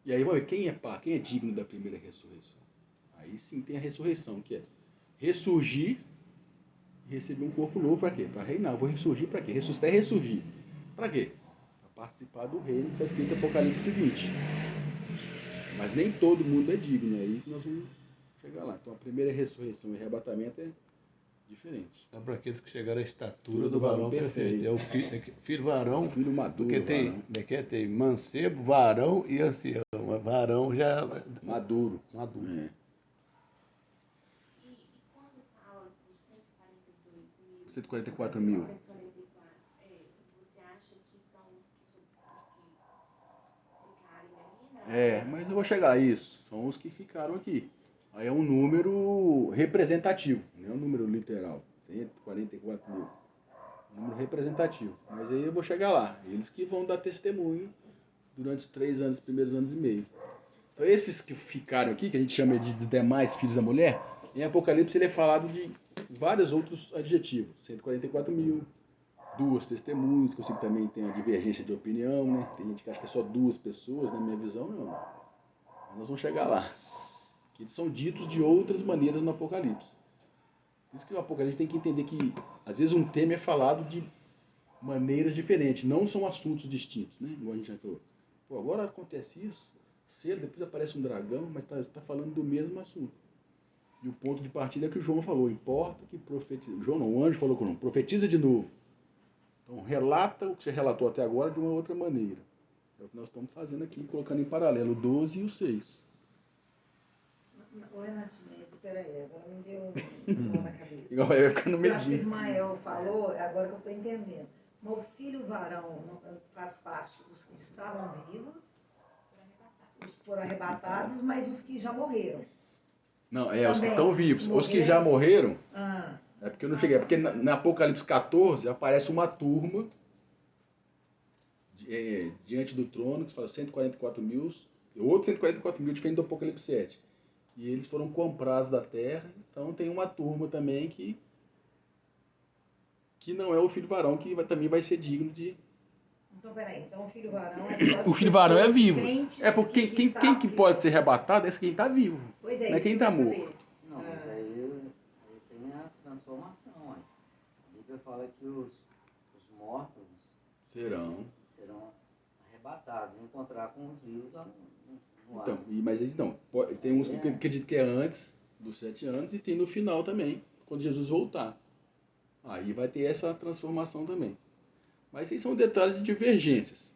E aí vamos ver quem é digno da primeira ressurreição. Aí sim tem a ressurreição, que é ressurgir e receber um corpo novo para quê? Para reinar. Eu vou ressurgir para quê? Ressuscitar é ressurgir. Para quê? Para participar do reino que está escrito em Apocalipse 20. Mas nem todo mundo é digno, é aí que nós vamos chegar lá. Então a primeira ressurreição e arrebatamento é diferente. É para aqueles que chegaram à estatura do varão perfeito. É o filho varão. Filho maduro. Porque tem mancebo, varão e ancião. Varão já... Maduro. E quando fala dos 144 mil. 144, você acha que são os que ficarem ali? Mas eu vou chegar a isso. São os que ficaram aqui. Aí é um número representativo, não é um número literal. 144 mil. Um número representativo. Mas aí eu vou chegar lá. Eles que vão dar testemunho durante os 3 anos, primeiros anos e meio. Então esses que ficaram aqui, que a gente chama de demais filhos da mulher, em Apocalipse ele é falado de vários outros adjetivos. 144 mil, 2 testemunhas, que eu sei que também tem a divergência de opinião, né? Tem gente que acha que é só 2 pessoas, na minha visão não. Mas nós vamos chegar lá. Que eles são ditos de outras maneiras no Apocalipse. Por isso que o Apocalipse tem que entender que, às vezes, um tema é falado de maneiras diferentes, não são assuntos distintos, né? Igual a gente já falou. Pô, agora acontece isso, cedo, depois aparece um dragão, mas está falando do mesmo assunto. E o ponto de partida é que o João falou, importa que profetiza. O anjo falou com o João, profetiza de novo. Então, relata o que você relatou até agora de uma outra maneira. É o que nós estamos fazendo aqui, colocando em paralelo o 12 e o 6. Oi, Natinês, peraí, agora me deu um nó na cabeça. Igual vai ficar no Eu acho que medinho. Ismael falou, agora que eu estou entendendo. Mas o filho varão faz parte dos que estavam vivos, os que foram arrebatados, mas os que já morreram. Não, os que Também, estão vivos. Os que já morreram, é porque eu não cheguei. É porque na Apocalipse 14 aparece uma turma diante do trono, que fala 144 mil, outro 144 mil diferente do Apocalipse 7. E eles foram comprados da terra, então tem uma turma também que não é o filho varão, que também vai ser digno de... Então, peraí, então o filho varão é só de O filho varão é pessoas vivo. crentes É porque quem que pode ser arrebatado é quem está vivo. Pois é, não é isso quem que eu está quero morto. saber. Não, mas aí tem a transformação. Aí. A Bíblia fala que os mortos Serão arrebatados, encontrar com os vivos lá no Então, ar. mas então, tem uns que acreditam que é antes dos 7 anos e tem no final também, quando Jesus voltar. Aí vai ter essa transformação também. Mas esses são detalhes de divergências.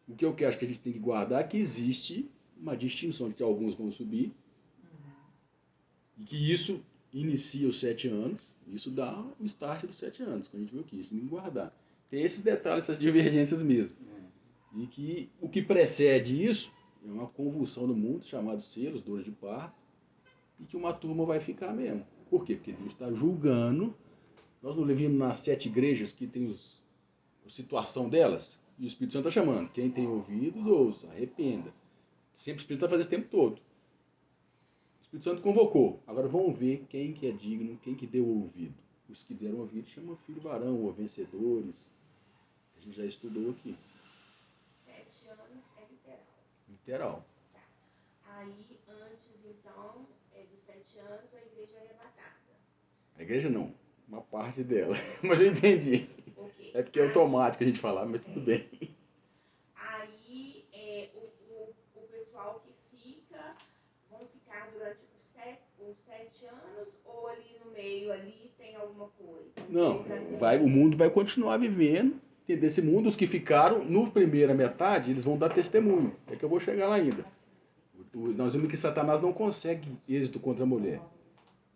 O que eu acho que a gente tem que guardar é que existe uma distinção de que alguns vão subir e que isso inicia os 7 anos, isso dá o start dos 7 anos, que a gente viu aqui, isso tem que guardar. Tem esses detalhes, essas divergências mesmo. E que o que precede isso é uma convulsão no mundo, chamado selos, dores de parto, e que uma turma vai ficar mesmo. Por quê? Porque Deus está julgando. Nós não vimos nas 7 igrejas que tem a situação delas, e o Espírito Santo está chamando. Quem tem ouvidos, ouça, arrependa. Sempre o Espírito está fazendo isso o tempo todo. O Espírito Santo convocou. Agora vamos ver quem que é digno, quem que deu ouvido. Os que deram ouvido chamam filho varão, ou vencedores. A gente já estudou aqui. 7 anos é literal. Literal. Aí, antes, então, dos 7 anos, a igreja é arrebatada. A igreja não. Uma parte dela. Mas eu entendi. Okay. É porque é automático a gente falar, mas tudo bem. Aí, o pessoal que fica, vão ficar durante os 7 anos, ou ali no meio ali tem alguma coisa? Não, o mundo vai continuar vivendo. Desse mundo, os que ficaram no primeira metade, eles vão dar testemunho. É que eu vou chegar lá ainda. Nós vimos que Satanás não consegue êxito contra a mulher.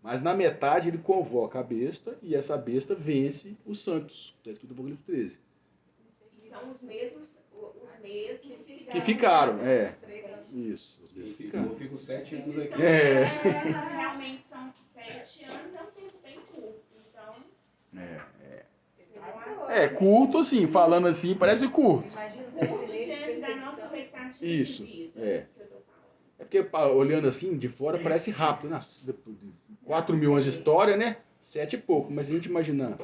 Mas na metade ele convoca a besta e essa besta vence os santos. Está escrito no Apocalipse 13. E são os mesmos que ficaram. Isso, os mesmos ficaram. Eu fico 7 anos aqui. Realmente são 7 anos, é um tempo bem curto. Então. Curto assim, falando assim, parece curto. Curto diante da nossa expectativa Isso, de vida. É porque olhando assim de fora parece rápido, né? 4 mil anos de história, né? 7 e pouco, mas se a gente imaginar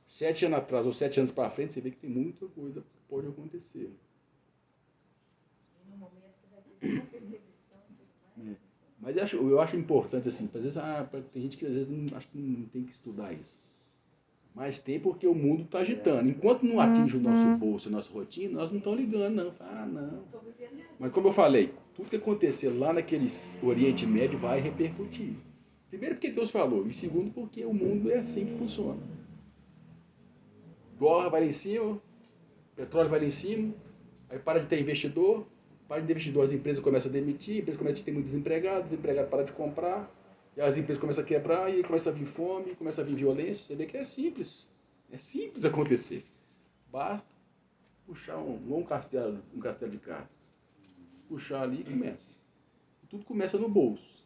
7 anos atrás ou 7 anos para frente, você vê que tem muita coisa que pode acontecer. E no momento que vai ter só perseguição e tudo mais. Mas eu acho importante assim, às vezes tem gente que às vezes acho que não tem que estudar isso. Mas tem porque o mundo está agitando. Enquanto não atinge o nosso bolso, a nossa rotina, nós não estamos ligando, não. Não. Mas como eu falei, tudo que acontecer lá naquele Oriente Médio vai repercutir. Primeiro porque Deus falou, e segundo porque o mundo é assim que funciona. Dólar vai lá em cima, petróleo vai lá em cima, aí para de ter investidor, as empresas começam a demitir, a empresa começa a ter muito desempregado, desempregado para de comprar, e as empresas começam a quebrar, e começa a vir fome, começa a vir violência. Você vê que é simples acontecer. Basta puxar um castelo de cartas. Puxar ali e começa. Tudo começa no bolso.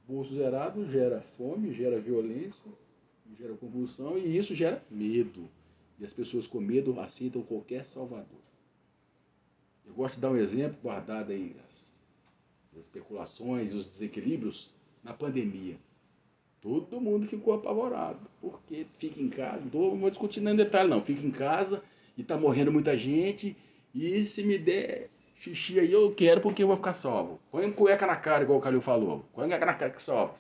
Bolso zerado gera fome, gera violência, gera convulsão, e isso gera medo. E as pessoas com medo aceitam qualquer salvador. Eu gosto de dar um exemplo, guardado aí as especulações, os desequilíbrios, na pandemia. Todo mundo ficou apavorado, porque fica em casa, não vou discutir nem detalhe não, fica em casa e está morrendo muita gente, e se me der xixi aí eu quero porque eu vou ficar salvo. Põe cueca na cara, igual o Calil falou, põe cueca na cara que salva.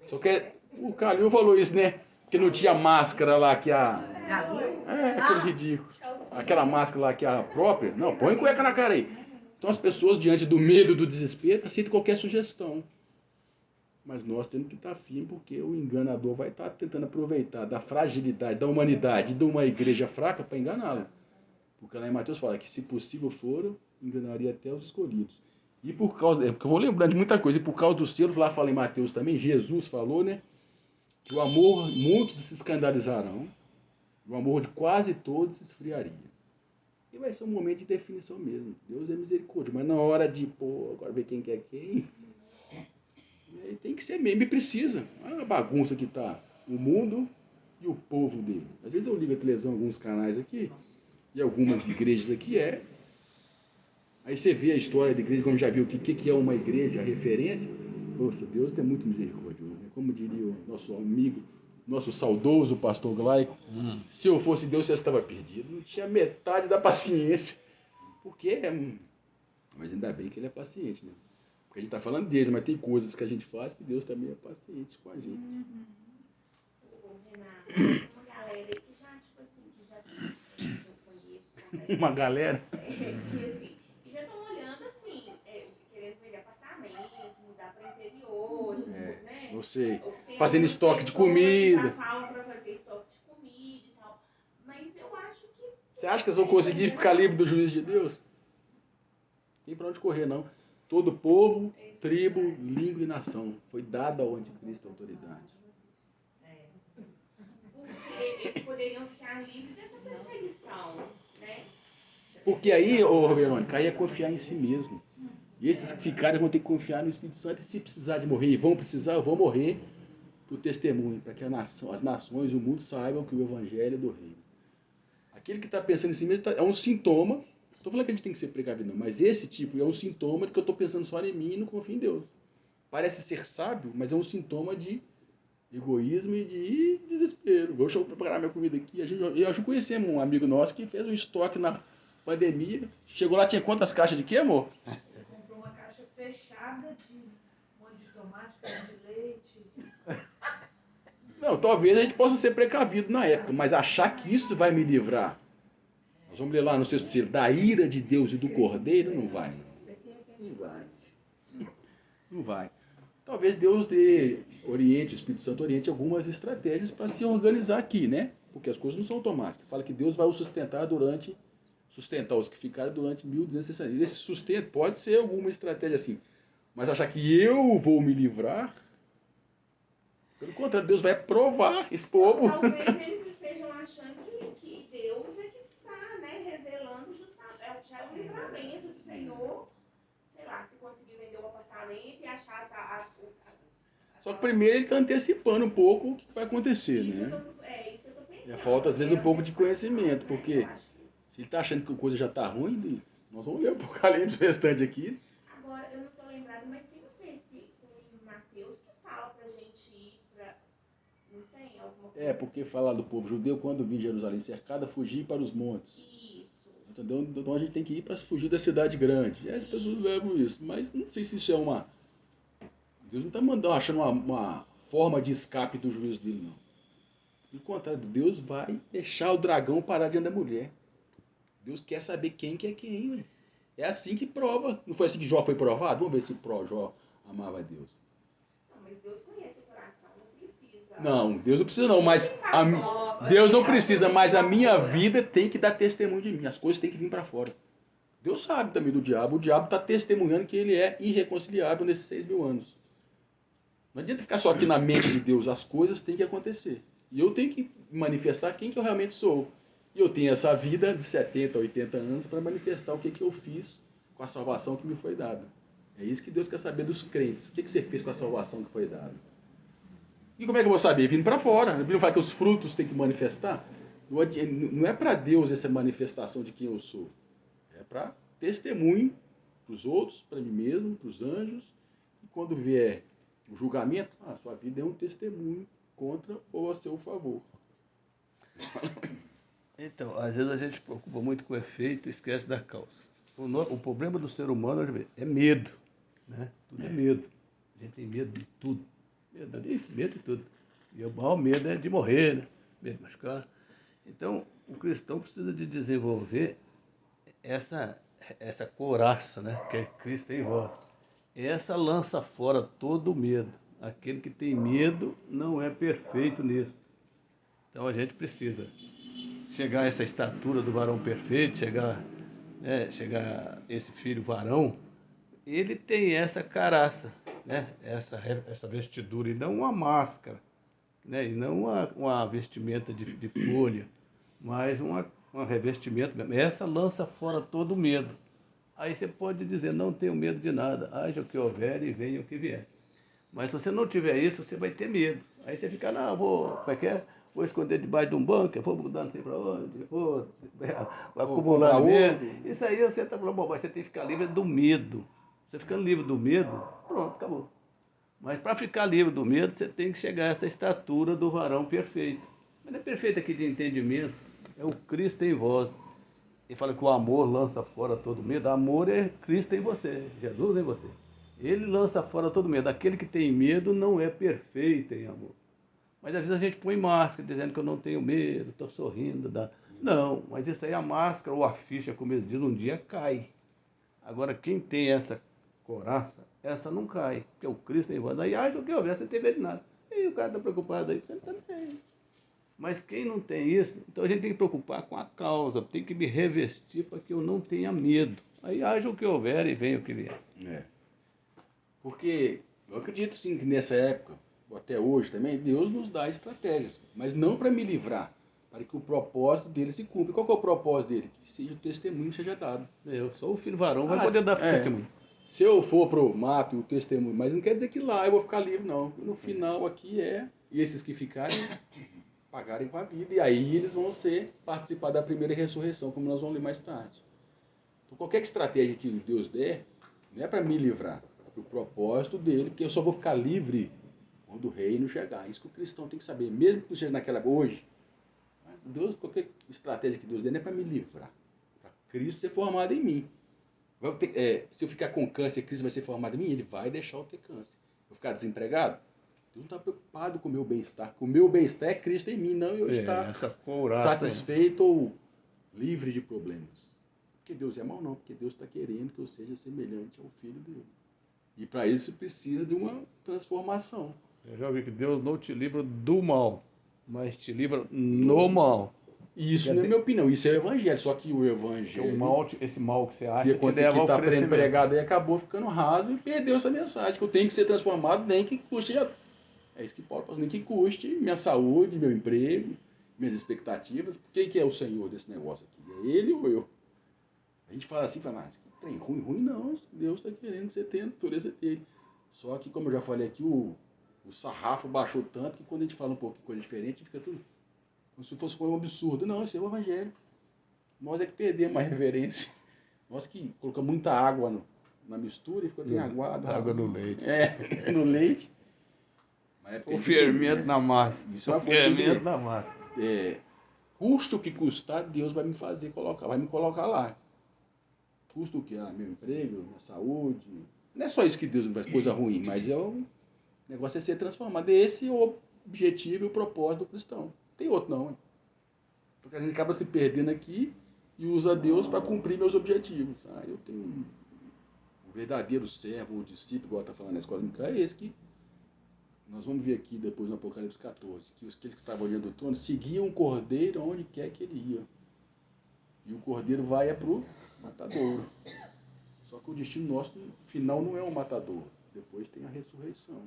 Só que o Calil falou isso, né? Que não tinha máscara lá que aquele ridículo. Aquela máscara lá que é a própria. Não, põe cueca na cara aí. Então as pessoas, diante do medo, do desespero, aceitam qualquer sugestão. Mas nós temos que estar firmes, porque o enganador vai estar tentando aproveitar da fragilidade da humanidade e de uma igreja fraca para enganá-la. Porque lá em Mateus fala que, se possível for, enganaria até os escolhidos. E por causa, porque eu vou lembrando de muita coisa, e por causa dos selos, lá fala em Mateus também, Jesus falou, né? Que o amor, muitos se escandalizarão, o amor de quase todos se esfriaria. E vai ser um momento de definição mesmo. Deus é misericórdia, mas na hora de, agora ver quem quer quem, tem que ser mesmo, e precisa. Olha a bagunça que tá o mundo e o povo dele. Às vezes eu ligo a televisão, alguns canais aqui, e algumas igrejas aqui Aí você vê a história da igreja, como já viu o que é uma igreja, a referência. Nossa, Deus é muito misericordioso, né? Como diria o nosso amigo, nosso saudoso pastor Glaico, se eu fosse Deus, você estava perdido. Não tinha metade da paciência. Porque mas ainda bem que ele é paciente, né? Porque a gente está falando dele, mas tem coisas que a gente faz que Deus também é paciente com a gente. Renato, tem uma galera aí que já, tipo assim, eu conheço. Uma galera? Que já estão olhando assim, querendo vender apartamento, mudar para interior, né? Eu sei. Fazendo estoque de comida. Já falam para fazer estoque de comida e tal. Mas eu acho que... Você acha que eles vão conseguir ficar livres do juízo de Deus? Não tem para onde correr, não. Todo povo, tribo, língua e nação foi dada ao anticristo a autoridade. Eles poderiam ficar livres dessa perseguição, né? Porque aí, Verônica, aí é confiar em si mesmo. E esses que ficarem vão ter que confiar no Espírito Santo. E se precisar de morrer, eu vou morrer para o testemunho, para que as nações, o mundo saibam que o Evangelho é do Reino. Aquele que está pensando em si mesmo é um sintoma. Não estou falando que a gente tem que ser precavido, não, mas esse tipo é um sintoma de que eu estou pensando só em mim e não confio em Deus. Parece ser sábio, mas é um sintoma de egoísmo e de desespero. Deixa eu preparar minha comida aqui. Eu já conhecemos um amigo nosso que fez um estoque na pandemia. Chegou lá, tinha quantas caixas de quê, amor? Ele comprou uma caixa fechada de molho de tomate, creme de leite. Não, talvez a gente possa ser precavido na época, mas achar que isso vai me livrar. Nós vamos ler lá no sexto selo, da ira de Deus e do Cordeiro, não vai. Não vai. Não vai. Talvez Deus oriente, o Espírito Santo oriente algumas estratégias para se organizar aqui, né? Porque as coisas não são automáticas. Fala que Deus vai o sustentar os que ficaram durante 1260 anos. Esse sustento pode ser alguma estratégia assim. Mas achar que eu vou me livrar, pelo contrário, Deus vai provar esse povo. Talvez eles estejam achando que Deus é que está, né, revelando justamente, já é o livramento do Senhor. Sei lá, se conseguir vender o apartamento e achar Só que primeiro ele está antecipando um pouco o que vai acontecer, isso né? isso que eu tô pensando. Falta às vezes um pouco de conhecimento, porque se ele está achando que a coisa já está ruim, nós vamos ler o Apocalipse restante aqui. Agora, eu não estou lembrado, mas tem um versículo em Mateus que fala pra gente ir pra... Não tem alguma coisa? Porque fala do povo judeu, quando vir Jerusalém cercada, fugir para os montes. Isso. Entendeu? Então a gente tem que ir para fugir da cidade grande. E as pessoas levam isso, mas não sei se isso é uma... Deus não está achando uma forma de escape do juízo dele, não. Pelo contrário, Deus vai deixar o dragão parar diante da mulher. Deus quer saber quem que é quem. Ué. É assim que prova. Não foi assim que Jó foi provado? Vamos ver se Jó amava a Deus. Não, mas Deus conhece o coração, não precisa. Não, Deus não precisa não, mas Deus não precisa, mas a minha vida tem que dar testemunho de mim. As coisas têm que vir para fora. Deus sabe também do diabo. O diabo está testemunhando que ele é irreconciliável nesses 6.000 anos. Não adianta ficar só aqui na mente de Deus. As coisas têm que acontecer. E eu tenho que manifestar quem que eu realmente sou. E eu tenho essa vida de 70, 80 anos para manifestar o que eu fiz com a salvação que me foi dada. É isso que Deus quer saber dos crentes. O que você fez com a salvação que foi dada? E como é que eu vou saber? Vindo para fora. A Bíblia fala que os frutos têm que manifestar. Não é para Deus essa manifestação de quem eu sou. É para testemunho para os outros, para mim mesmo, para os anjos. E quando vier o julgamento, a sua vida é um testemunho contra ou a seu favor. Então, às vezes a gente se preocupa muito com o efeito e esquece da causa. O problema do ser humano é medo. Né? Tudo é medo. A gente tem medo de tudo. Medo de tudo. E o maior medo é de morrer, né? Medo de machucar. Então, o cristão precisa de desenvolver essa couraça, né? Que é Cristo em vós. Essa lança fora todo o medo. Aquele que tem medo não é perfeito nisso. Então a gente precisa chegar a essa estatura do varão perfeito, chegar esse filho varão, ele tem essa caraça, né? essa vestidura, e não uma máscara, né? E não uma vestimenta de folha, mas um revestimento mesmo. Essa lança fora todo o medo. Aí você pode dizer, não tenho medo de nada, haja o que houver e venha o que vier. Mas se você não tiver isso, você vai ter medo. Aí você fica, não, vou esconder debaixo de um banco, eu vou mudar não sei para onde, vou acumular medo. Isso aí você está falando, bom, mas você tem que ficar livre do medo. Você ficando livre do medo, pronto, acabou. Mas para ficar livre do medo, você tem que chegar a essa estatura do varão perfeito. Mas não é perfeito aqui de entendimento, é o Cristo em vós. Ele fala que o amor lança fora todo medo. Amor é Cristo em você, Jesus em você. Ele lança fora todo medo. Aquele que tem medo não é perfeito em amor. Mas às vezes a gente põe máscara dizendo que eu não tenho medo, estou sorrindo. Não, mas isso aí a máscara ou a ficha, como eles dizem, um dia cai. Agora quem tem essa coraça, essa não cai, porque é o Cristo em vós. Aí acha o que houver, você não tem medo de nada. E o cara está preocupado aí, você não tem. Mas quem não tem isso, então a gente tem que preocupar com a causa, tem que me revestir para que eu não tenha medo. Aí haja o que houver e venha o que vier. Porque eu acredito sim que nessa época, até hoje também, Deus nos dá estratégias, mas não para me livrar, para que o propósito dele se cumpra. Qual que é o propósito dele? Que seja o testemunho seja dado. Eu sou o filho varão, vai poder dar testemunho. Se eu for pro mato e o testemunho, mas não quer dizer que lá eu vou ficar livre, não. No final aqui e esses que ficarem, pagarem com a vida, e aí eles vão participar da primeira ressurreição, como nós vamos ler mais tarde. Então qualquer estratégia que Deus der, não é para me livrar, é para o propósito dele, porque eu só vou ficar livre quando o reino chegar. Isso que o cristão tem que saber, mesmo que seja naquela hoje. Deus, qualquer estratégia que Deus dê, não é para me livrar, para Cristo ser formado em mim. Se eu ficar com câncer, Cristo vai ser formado em mim, ele vai deixar eu ter câncer. Eu ficar desempregado, Deus não está preocupado com o meu bem-estar. O meu bem-estar é Cristo em mim, não eu estar satisfeito ou livre de problemas. Porque Deus é mau, não, porque Deus está querendo que eu seja semelhante ao Filho dele. E para isso precisa de uma transformação. Eu já ouvi que Deus não te livra do mal, mas te livra no mal. Isso não é minha opinião, isso é o evangelho. Só que o evangelho... O mal, esse mal que você acha que leva ao está crescimento. pregado aí acabou ficando raso e perdeu essa mensagem, que eu tenho que ser transformado, nem que custe... É isso que Paulo fala, nem que custe minha saúde, meu emprego, minhas expectativas. Quem que é o Senhor desse negócio aqui? É ele ou eu? A gente fala assim, mas que trem ruim não. Deus está querendo que você tenha a natureza dele. Só que, como eu já falei aqui, o sarrafo baixou tanto que quando a gente fala um pouquinho coisa diferente, fica tudo como se fosse um absurdo. Não, isso é o evangelho. Nós é que perdemos a reverência. Nós que colocamos muita água na mistura e ficou até aguado. Água no leite. No leite. O fermento na massa. Isso é uma coisa fermento na massa. Custa o que custar, Deus vai me fazer colocar, vai me colocar lá. Custa o que? Meu emprego, minha saúde. Não é só isso que Deus não faz coisa ruim, mas o negócio é ser transformado. Esse é o objetivo e o propósito do cristão. Não tem outro não. Porque a gente acaba se perdendo aqui e usa Deus para cumprir meus objetivos. Eu tenho um verdadeiro servo, o discípulo, igual está falando na escola dominical, é esse que nós vamos ver aqui depois no Apocalipse 14, que aqueles que estavam olhando o trono seguiam o cordeiro onde quer que ele ia. E o cordeiro vai para o matadouro. Só que o destino nosso final não é o matadouro. Depois tem a ressurreição.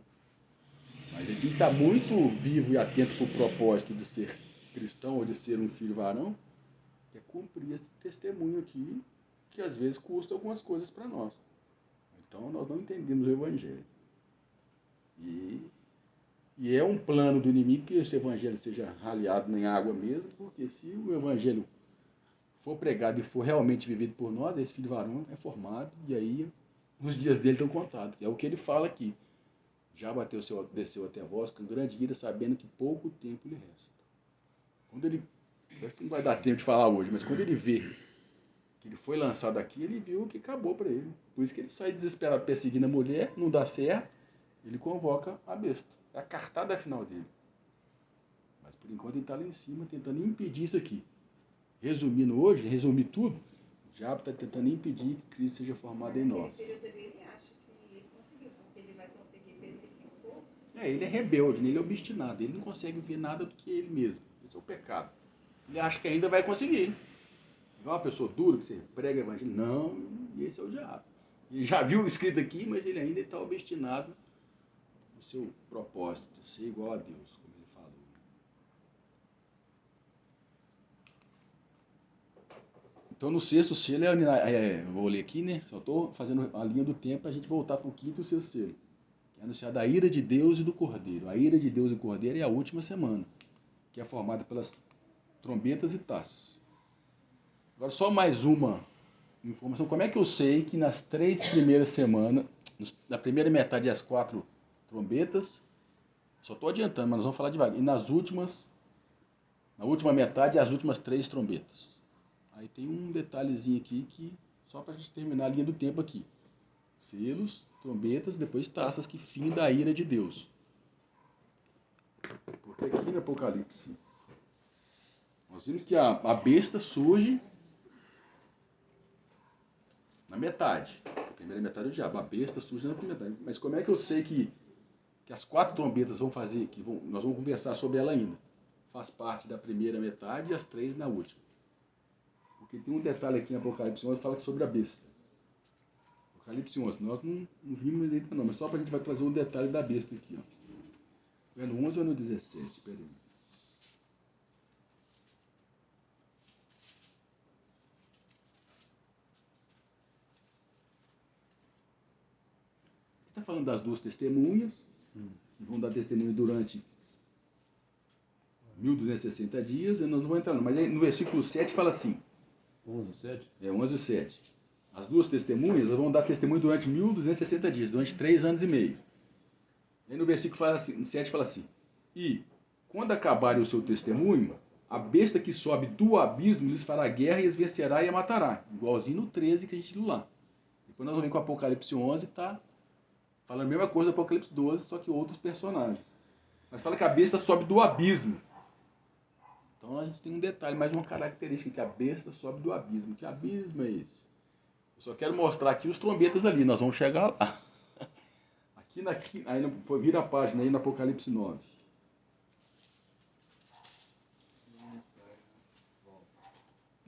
Mas a gente está muito vivo e atento para o propósito de ser cristão ou de ser um filho varão, que é cumprir esse testemunho aqui, que às vezes custa algumas coisas para nós. Então nós não entendemos o evangelho. E é um plano do inimigo que esse evangelho seja raleado em água mesmo, porque se o evangelho for pregado e for realmente vivido por nós, esse filho varão é formado, e aí os dias dele estão contados. É o que ele fala aqui. Já desceu até vós com grande ira, sabendo que pouco tempo lhe resta. Quando ele, acho que não vai dar tempo de falar hoje, mas quando ele vê que ele foi lançado aqui, ele viu que acabou para ele. Por isso que ele sai desesperado perseguindo a mulher, não dá certo, ele convoca a besta. É a cartada final dele. Mas por enquanto ele está lá em cima tentando impedir isso aqui. Resumindo hoje, resumir tudo, o diabo está tentando impedir que Cristo seja formado em nós. Ele acha que ele conseguiu, porque ele vai conseguir perseguir o povo. Ele é rebelde, ele é obstinado, ele não consegue ver nada do que ele mesmo. Esse é o pecado. Ele acha que ainda vai conseguir. Igual uma pessoa dura que você prega o evangelho. Não, e esse é o diabo. Ele já viu escrito aqui, mas ele ainda está obstinado no seu propósito de ser igual a Deus, como ele falou. Então, no sexto selo, vou ler aqui, né? Só estou fazendo a linha do tempo para a gente voltar para o quinto e o sexto selo. É anunciado a ira de Deus e do Cordeiro. A ira de Deus e do Cordeiro é a última semana, que é formada pelas trombetas e taças. Agora, só mais uma informação. Como é que eu sei que nas 3 primeiras semanas, na primeira metade as 4 trombetas, só estou adiantando, mas nós vamos falar devagar. E na última metade, as últimas 3 trombetas. Aí tem um detalhezinho aqui que só para a gente terminar a linha do tempo aqui. Selos, trombetas, depois taças, que finda a ira de Deus. Porque aqui no Apocalipse, nós vimos que a besta surge na metade. A primeira metade é o diabo. A besta surge na primeira metade. Mas como é que eu sei que as 4 trombetas vão fazer, nós vamos conversar sobre ela ainda? Faz parte da primeira metade e as 3 na última. Porque tem um detalhe aqui no Apocalipse 11 que fala sobre a besta. Apocalipse 11, nós não vimos ainda não, mas só para a gente vai trazer um detalhe da besta aqui. Ó. É no 11 ou no 17? Espera aí. Está falando das 2 testemunhas, que vão dar testemunho durante 1260 dias, e nós não vamos entrar não. Mas aí, no versículo 7 fala assim. 11, 7? É 11 e 7. As duas testemunhas vão dar testemunho durante 1260 dias, durante 3 anos e meio. Aí no versículo 7 fala assim: e quando acabarem o seu testemunho, a besta que sobe do abismo lhes fará guerra e as vencerá e a matará. Igualzinho no 13 que a gente viu lá. Depois nós vamos ver com o Apocalipse 11, tá falando a mesma coisa do Apocalipse 12, só que outros personagens. Mas fala que a besta sobe do abismo. Então a gente tem um detalhe, mais uma característica, que a besta sobe do abismo. Que abismo é esse? Eu só quero mostrar aqui os trombetas ali, nós vamos chegar lá. Aí vira a página aí no Apocalipse 9.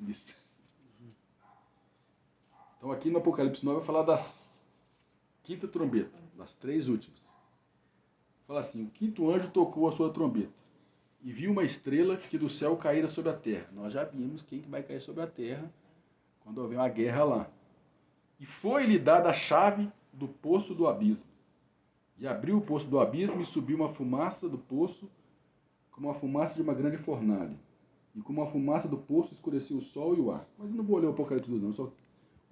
Isso. Então aqui no Apocalipse 9 vai falar das quinta trombeta, das 3 últimas. Fala assim: o quinto anjo tocou a sua trombeta e viu uma estrela que do céu caíra sobre a terra. Nós já vimos quem que vai cair sobre a terra quando houver uma guerra lá. E foi-lhe dada a chave do poço do abismo. E abriu o poço do abismo e subiu uma fumaça do poço, como a fumaça de uma grande fornalha. E como a fumaça do poço escureceu o sol e o ar. Mas eu não vou ler o Apocalipse 12, não, só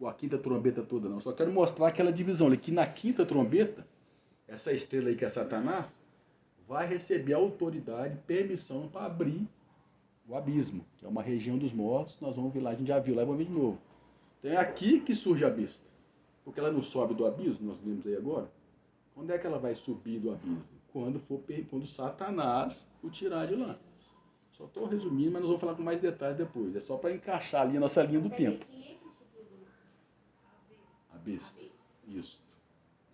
a quinta trombeta toda, não. Só quero mostrar aquela divisão ali, que na quinta trombeta, essa estrela aí que é Satanás, vai receber autoridade, permissão para abrir o abismo, que é uma região dos mortos. Nós vamos ver lá, a gente já viu lá e vamos ver de novo. Então é aqui que surge a besta. Porque ela não sobe do abismo, nós vimos aí agora. Quando é que ela vai subir do abismo? Quando Satanás o tirar de lá. Só estou resumindo, mas nós vamos falar com mais detalhes depois. É só para encaixar ali a nossa linha do tempo. A besta. Isso.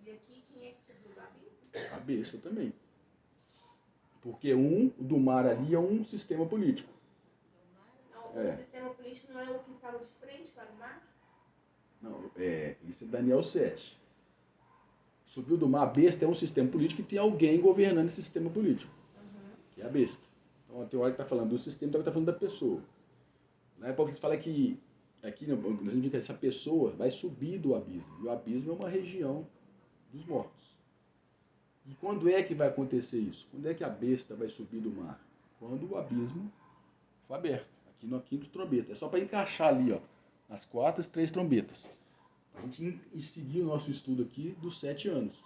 E aqui quem é que subiu do abismo? A besta também. Porque do mar ali é um sistema político. Não, o sistema político não é o que estava de frente para o mar? Não, isso é Daniel 7. Subiu do mar, a besta é um sistema político que tem alguém governando esse sistema político. Que é a besta. Então a teoria está falando do sistema, então está falando da pessoa. Na época você fala que aqui nós vimos que essa pessoa vai subir do abismo. E o abismo é uma região dos mortos. E quando é que vai acontecer isso? Quando é que a besta vai subir do mar? Quando o abismo for aberto. Aqui no quinto trombeta. É só para encaixar ali, ó, as 4 e 3 trombetas. A gente seguir o nosso estudo aqui dos 7 anos.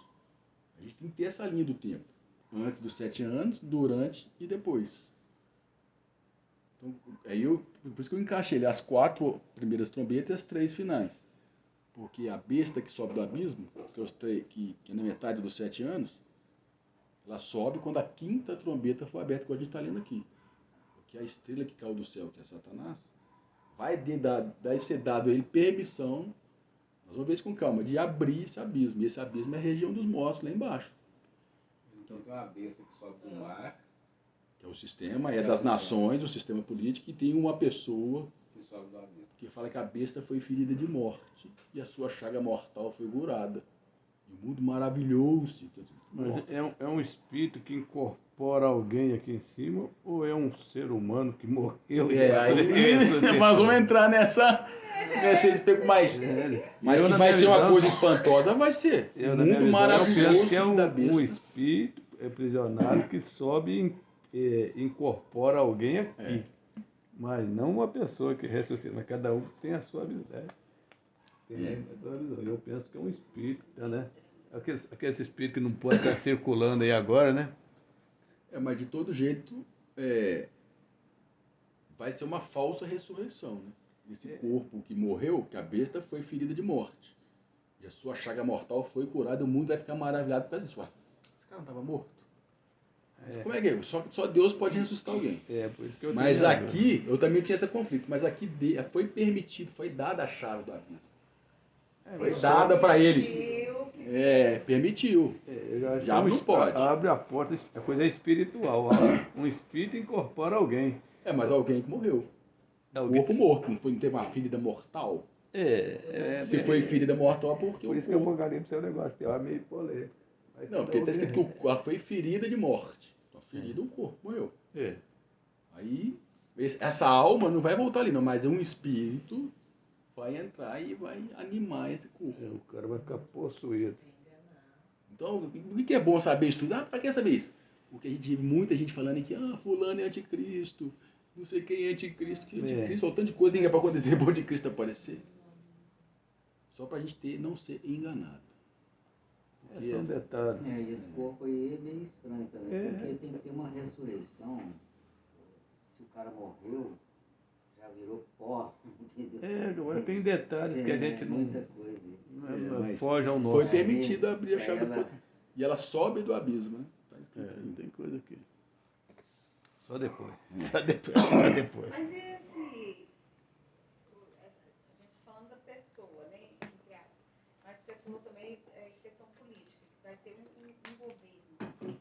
A gente tem que ter essa linha do tempo. Antes dos 7 anos, durante e depois. Então, por isso que eu encaixei ali as 4 primeiras trombetas e as 3 finais. Porque a besta que sobe do abismo, que é na metade dos 7 anos, ela sobe quando a quinta trombeta for aberta, como a gente está lendo aqui. Porque a estrela que caiu do céu, que é Satanás, vai ser dado a ele permissão, nós vamos ver isso com calma, de abrir esse abismo. E esse abismo é a região dos mortos, lá embaixo. Então tem uma besta que sobe do mar. Que é o sistema, é das nações, o sistema político, e tem uma pessoa Que sobe do abismo. que fala que a besta foi ferida de morte e a sua chaga mortal foi curada. E o mundo maravilhou-se. Mas é um espírito que incorpora alguém aqui em cima ou é um ser humano que morreu? Nós vamos entrar nessa especulação, mas que vai ser uma coisa espantosa, vai ser. O mundo maravilhoso que é da besta. um espírito aprisionado que sobe e incorpora alguém aqui. Mas não uma pessoa que ressuscita, mas cada um tem a sua habilidade. Eu penso que é um espírito, né? Aquele espírito que não pode estar circulando aí agora, né? Mas de todo jeito, vai ser uma falsa ressurreição, né? Esse corpo que morreu, que a besta foi ferida de morte. E a sua chaga mortal foi curada, o mundo vai ficar maravilhado por isso. Esse cara não estava morto? Mas como é que é? Só Deus pode ressuscitar alguém. Por isso que eu Mas aqui, eu também tinha esse conflito, mas aqui foi permitido, foi dada a chave do abismo. Foi dada para ele. Permitiu. Já não pode. Abre a porta, a coisa é espiritual. Um espírito incorpora alguém. Mas alguém que morreu. Corpo morto, não teve uma ferida mortal. Se foi ferida mortal, porque por isso que o Apocalipse é um negócio que é meio polêmico. Não, porque está escrito que ela foi ferida de morte. Então, ferida, o corpo morreu. Aí, essa alma não vai voltar ali, não, mas um espírito vai entrar e vai animar esse corpo. O cara vai ficar possuído. Então, o que é bom saber isso tudo? Para que saber isso? Porque a gente vê muita gente falando que fulano é anticristo, não sei quem é anticristo, que anticristo, falta tanto de coisa, tem que para acontecer para o anticristo aparecer. Só para a gente não ser enganado. É só um detalhe. E esse corpo aí é meio estranho também, porque tem que ter uma ressurreição. Se o cara morreu, já virou pó, entendeu? Agora tem detalhes que a gente não, muita coisa. não foge ao nosso. Foi permitido abrir a chave do poder. E ela sobe do abismo, né? Tá escrito aí. Não tem coisa aqui. Só depois. Só depois. Mas e esse. A gente falando da pessoa, né? Entre aspas. Mas você falou também questão política, que vai ter um governo.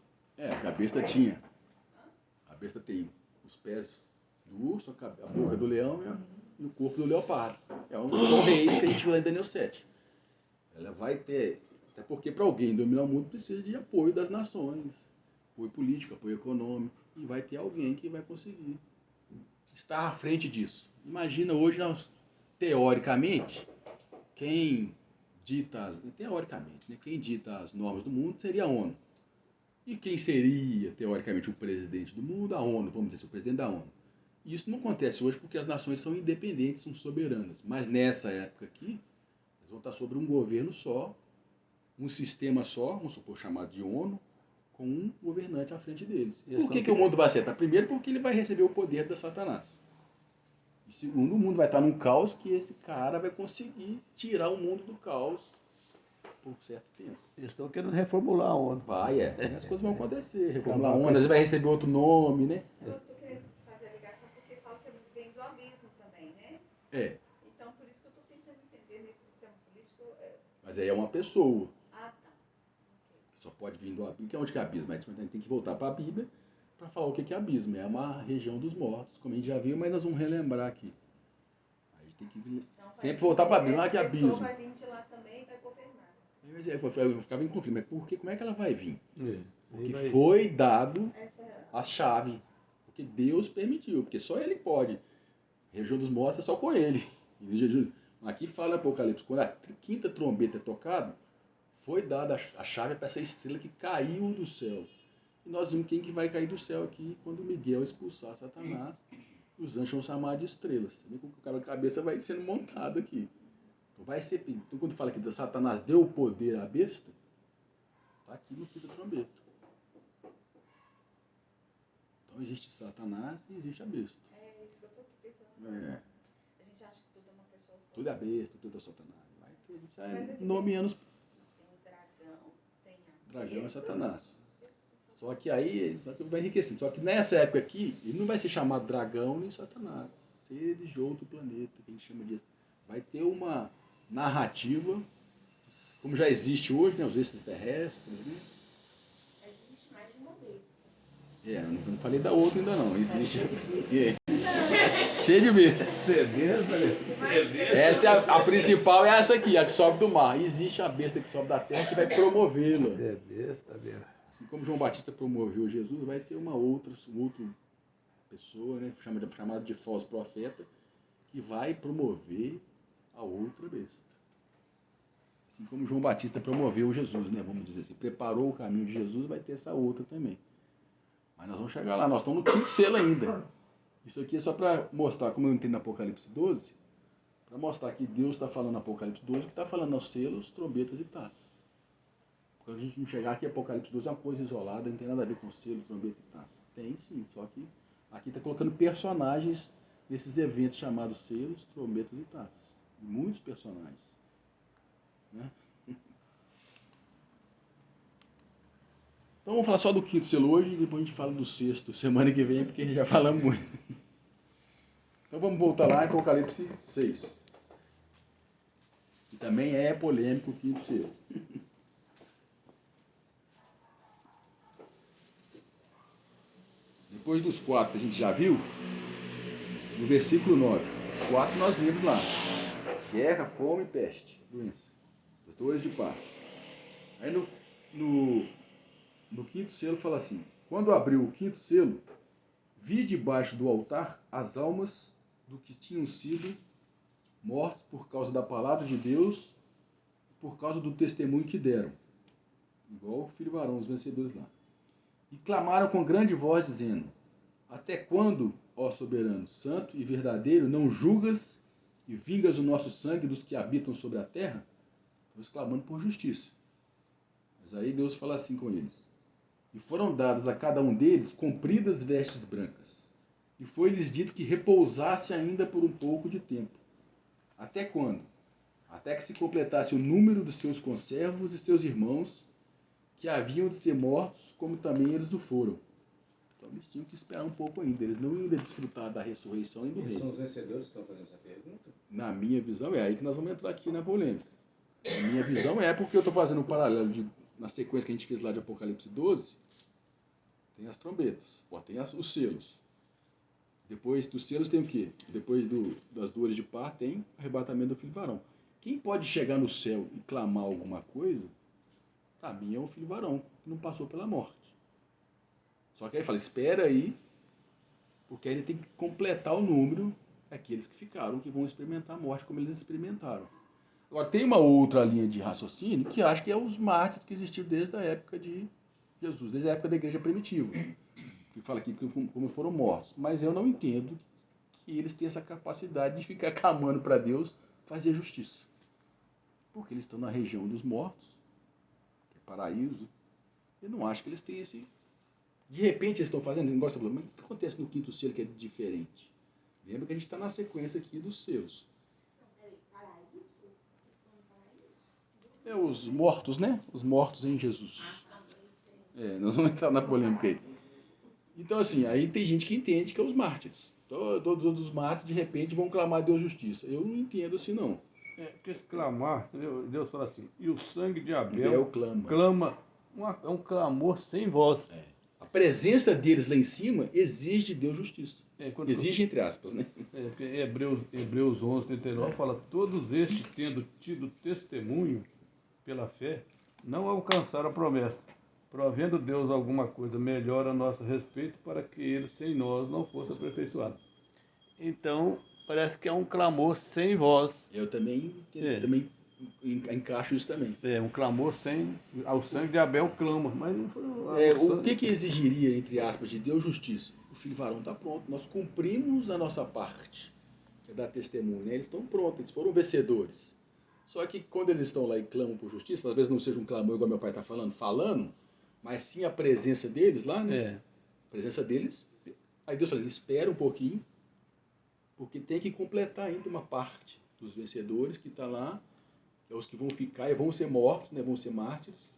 A besta tinha. A besta tem os pés do urso, a boca do leão e o corpo do leopardo. São reis que a gente viu lá em Daniel 7. Ela vai ter. Até porque para alguém dominar o mundo precisa de apoio das nações, apoio político, apoio econômico, e vai ter alguém que vai conseguir estar à frente disso. Imagina hoje, teoricamente, quem dita as normas do mundo seria a ONU. E quem seria, teoricamente, o presidente do mundo? A ONU, vamos dizer, o presidente da ONU. Isso não acontece hoje porque as nações são independentes, são soberanas. Mas nessa época aqui, eles vão estar sobre um governo só, um sistema só, vamos supor, chamado de ONU, com um governante à frente deles. Por que o mundo vai acertar? Primeiro, porque ele vai receber o poder da Satanás. E segundo, o mundo vai estar num caos que esse cara vai conseguir tirar o mundo do caos por certo tempo. Eles estão querendo reformular a ONU. As coisas vão acontecer. Reformular a ONU, às vezes vai receber outro nome, né? Eu estou querendo fazer a ligação porque fala que vem do abismo também, né? Então, por isso que eu estou tentando entender nesse sistema político. Mas aí é uma pessoa. Tá. Que só pode vir do abismo. Que é onde que é abismo? A gente tem que voltar para a Bíblia para falar o que é abismo. É uma região dos mortos, como a gente já viu, mas nós vamos relembrar aqui. A gente tem que sempre voltar para a Bíblia. Que é abismo. A pessoa vai vir de lá também e vai governar. Eu ficava em conflito, mas por quê? Como é que ela vai vir? Porque foi dado a chave. Porque Deus permitiu. Porque só Ele pode. Região dos mortos é só com Ele. Aqui fala Apocalipse, quando a quinta trombeta é tocada, foi dada a chave para essa estrela que caiu do céu. E nós vimos quem que vai cair do céu aqui quando Miguel expulsar Satanás. Os anjos vão chamar de estrelas. Você vê que o cara de cabeça vai sendo montado aqui. Então, quando fala que Satanás deu o poder à besta, está aqui no fim da trombeta. Então existe Satanás e existe a besta. É isso que eu estou pensando. A gente acha que tudo é uma pessoa só. Tudo é a besta, tudo é Satanás. A gente sai nomeando. Tem o dragão, tem a dragão é Satanás. Só que aí vai enriquecendo. Só que nessa época aqui, ele não vai ser chamado dragão nem Satanás. Seres de outro planeta, que a gente chama de. Vai ter uma narrativa, como já existe hoje, né, os extraterrestres, né? Existe mais de uma vez. Eu não falei da outra ainda não, existe. Cheio de besta. Essa é a principal, é essa aqui, a que sobe do mar. E existe a besta que sobe da terra que vai promovê-la. É besta mesmo. Assim como João Batista promoveu Jesus, vai ter uma outra pessoa, né, chamada de falso profeta, que vai promover a outra besta. Assim como João Batista promoveu Jesus, né? Vamos dizer assim, preparou o caminho de Jesus, vai ter essa outra também. Mas nós vamos chegar lá, nós estamos no quinto selo ainda. Isso aqui é só para mostrar, como eu entendo no Apocalipse 12, para mostrar que Deus está falando no Apocalipse 12, que está falando aos selos, trombetas e taças. Quando a gente não chegar aqui, Apocalipse 12 é uma coisa isolada, não tem nada a ver com selo, trombeta e taça. Tem sim, só que aqui está colocando personagens desses eventos chamados selos, trombetas e taças. Muitos personagens. Né? Então vamos falar só do quinto selo hoje e depois a gente fala do sexto semana que vem, porque a gente já falamos muito. Então vamos voltar lá em Apocalipse 6. Que também é polêmico o quinto selo. Depois dos 4 que a gente já viu, no versículo 9, os 4 nós vimos lá. Guerra, fome, peste, doença. As dores de parto. Aí no quinto selo fala assim: quando abriu o quinto selo, vi debaixo do altar as almas do que tinham sido mortos por causa da palavra de Deus, por causa do testemunho que deram. Igual o filho varão, os vencedores lá. E clamaram com grande voz, dizendo: até quando, ó soberano, santo e verdadeiro, não julgas e vingas o nosso sangue dos que habitam sobre a terra, estão clamando por justiça. Mas aí Deus fala assim com eles: e foram dadas a cada um deles compridas vestes brancas, e foi-lhes dito que repousasse ainda por um pouco de tempo. Até quando? Até que se completasse o número dos seus conservos e seus irmãos, que haviam de ser mortos, como também eles o foram. Então eles tinham que esperar um pouco ainda. Eles não iam desfrutar da ressurreição e do reino. São os vencedores que estão fazendo essa pergunta? Na minha visão, é aí que nós vamos entrar aqui na polêmica. A minha visão é porque eu estou fazendo um paralelo na sequência que a gente fez lá de Apocalipse 12, tem as trombetas, tem os selos. Depois dos selos tem o quê? Depois das dores de parto tem o arrebatamento do filho varão. Quem pode chegar no céu e clamar alguma coisa, para mim é o filho varão, que não passou pela morte. Só que aí fala, espera aí, porque aí ele tem que completar o número daqueles que ficaram, que vão experimentar a morte como eles experimentaram. Agora, tem uma outra linha de raciocínio que acho que é os mártires que existiram desde a época de Jesus, desde a época da igreja primitiva, que fala aqui como foram mortos. Mas eu não entendo que eles têm essa capacidade de ficar clamando para Deus fazer justiça. Porque eles estão na região dos mortos, que é paraíso. Eu não acho que eles têm esse... De repente eles estão fazendo, mas o que acontece no quinto selo que é diferente? Lembra que a gente está na sequência aqui dos selos. É os mortos, né? Os mortos em Jesus. Nós vamos entrar na polêmica aí. Então, assim, aí tem gente que entende que é os mártires. Todos os mártires, de repente, vão clamar a Deus justiça. Eu não entendo assim, não. Porque esse clamar, Deus fala assim, e o sangue de Abel clama é um clamor sem voz. A presença deles lá em cima exige de Deus justiça. Exige entre aspas, né? Porque Hebreus 11, 39 fala, todos estes tendo tido testemunho pela fé, não alcançaram a promessa, provendo Deus alguma coisa melhor a nosso respeito, para que ele sem nós não fosse aperfeiçoado. Então, parece que é um clamor sem voz. Eu também encaixo isso também. Um clamor sem... Ao sangue de Abel clama, mas não foi... O que exigiria, entre aspas, de Deus justiça? O filho varão está pronto, nós cumprimos a nossa parte, que é dar testemunho, né? Eles estão prontos, eles foram vencedores. Só que quando eles estão lá e clamam por justiça, às vezes não seja um clamor igual meu pai está falando, mas sim a presença deles lá, né? A presença deles. Aí Deus fala, espera um pouquinho, porque tem que completar ainda uma parte dos vencedores que está lá, que é os que vão ficar e vão ser mortos, né? Vão ser mártires.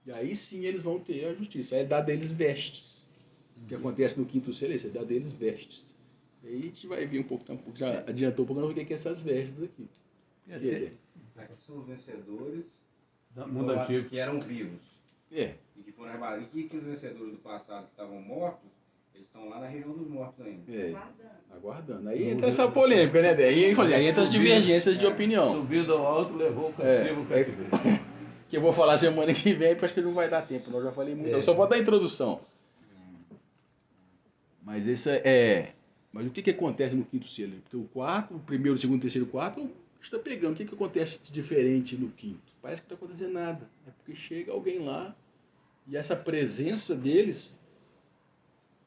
E aí sim eles vão ter a justiça. Aí dá deles vestes. O que acontece no quinto selo é isso, dá deles vestes. Aí a gente vai ver um pouco, já adiantou um pouco, o que é essas vestes aqui. Aqui são os vencedores do mundo antigo, que eram vivos. E que foram arrebatados. E que os vencedores do passado que estavam mortos, eles estão lá na região dos mortos ainda. Aguardando. Aí entra essa polêmica, né, Dé? Aí entra as divergências de opinião. Subindo ao alto, levou o cativo. Que eu vou falar semana que vem, porque acho que não vai dar tempo. Eu já falei muito. Eu só vou dar a introdução. Mas isso Mas o que acontece no quinto selo? Porque o primeiro, o segundo, o terceiro, o quarto, está pegando. O que acontece de diferente no quinto? Parece que não está acontecendo nada. É porque chega alguém lá e essa presença deles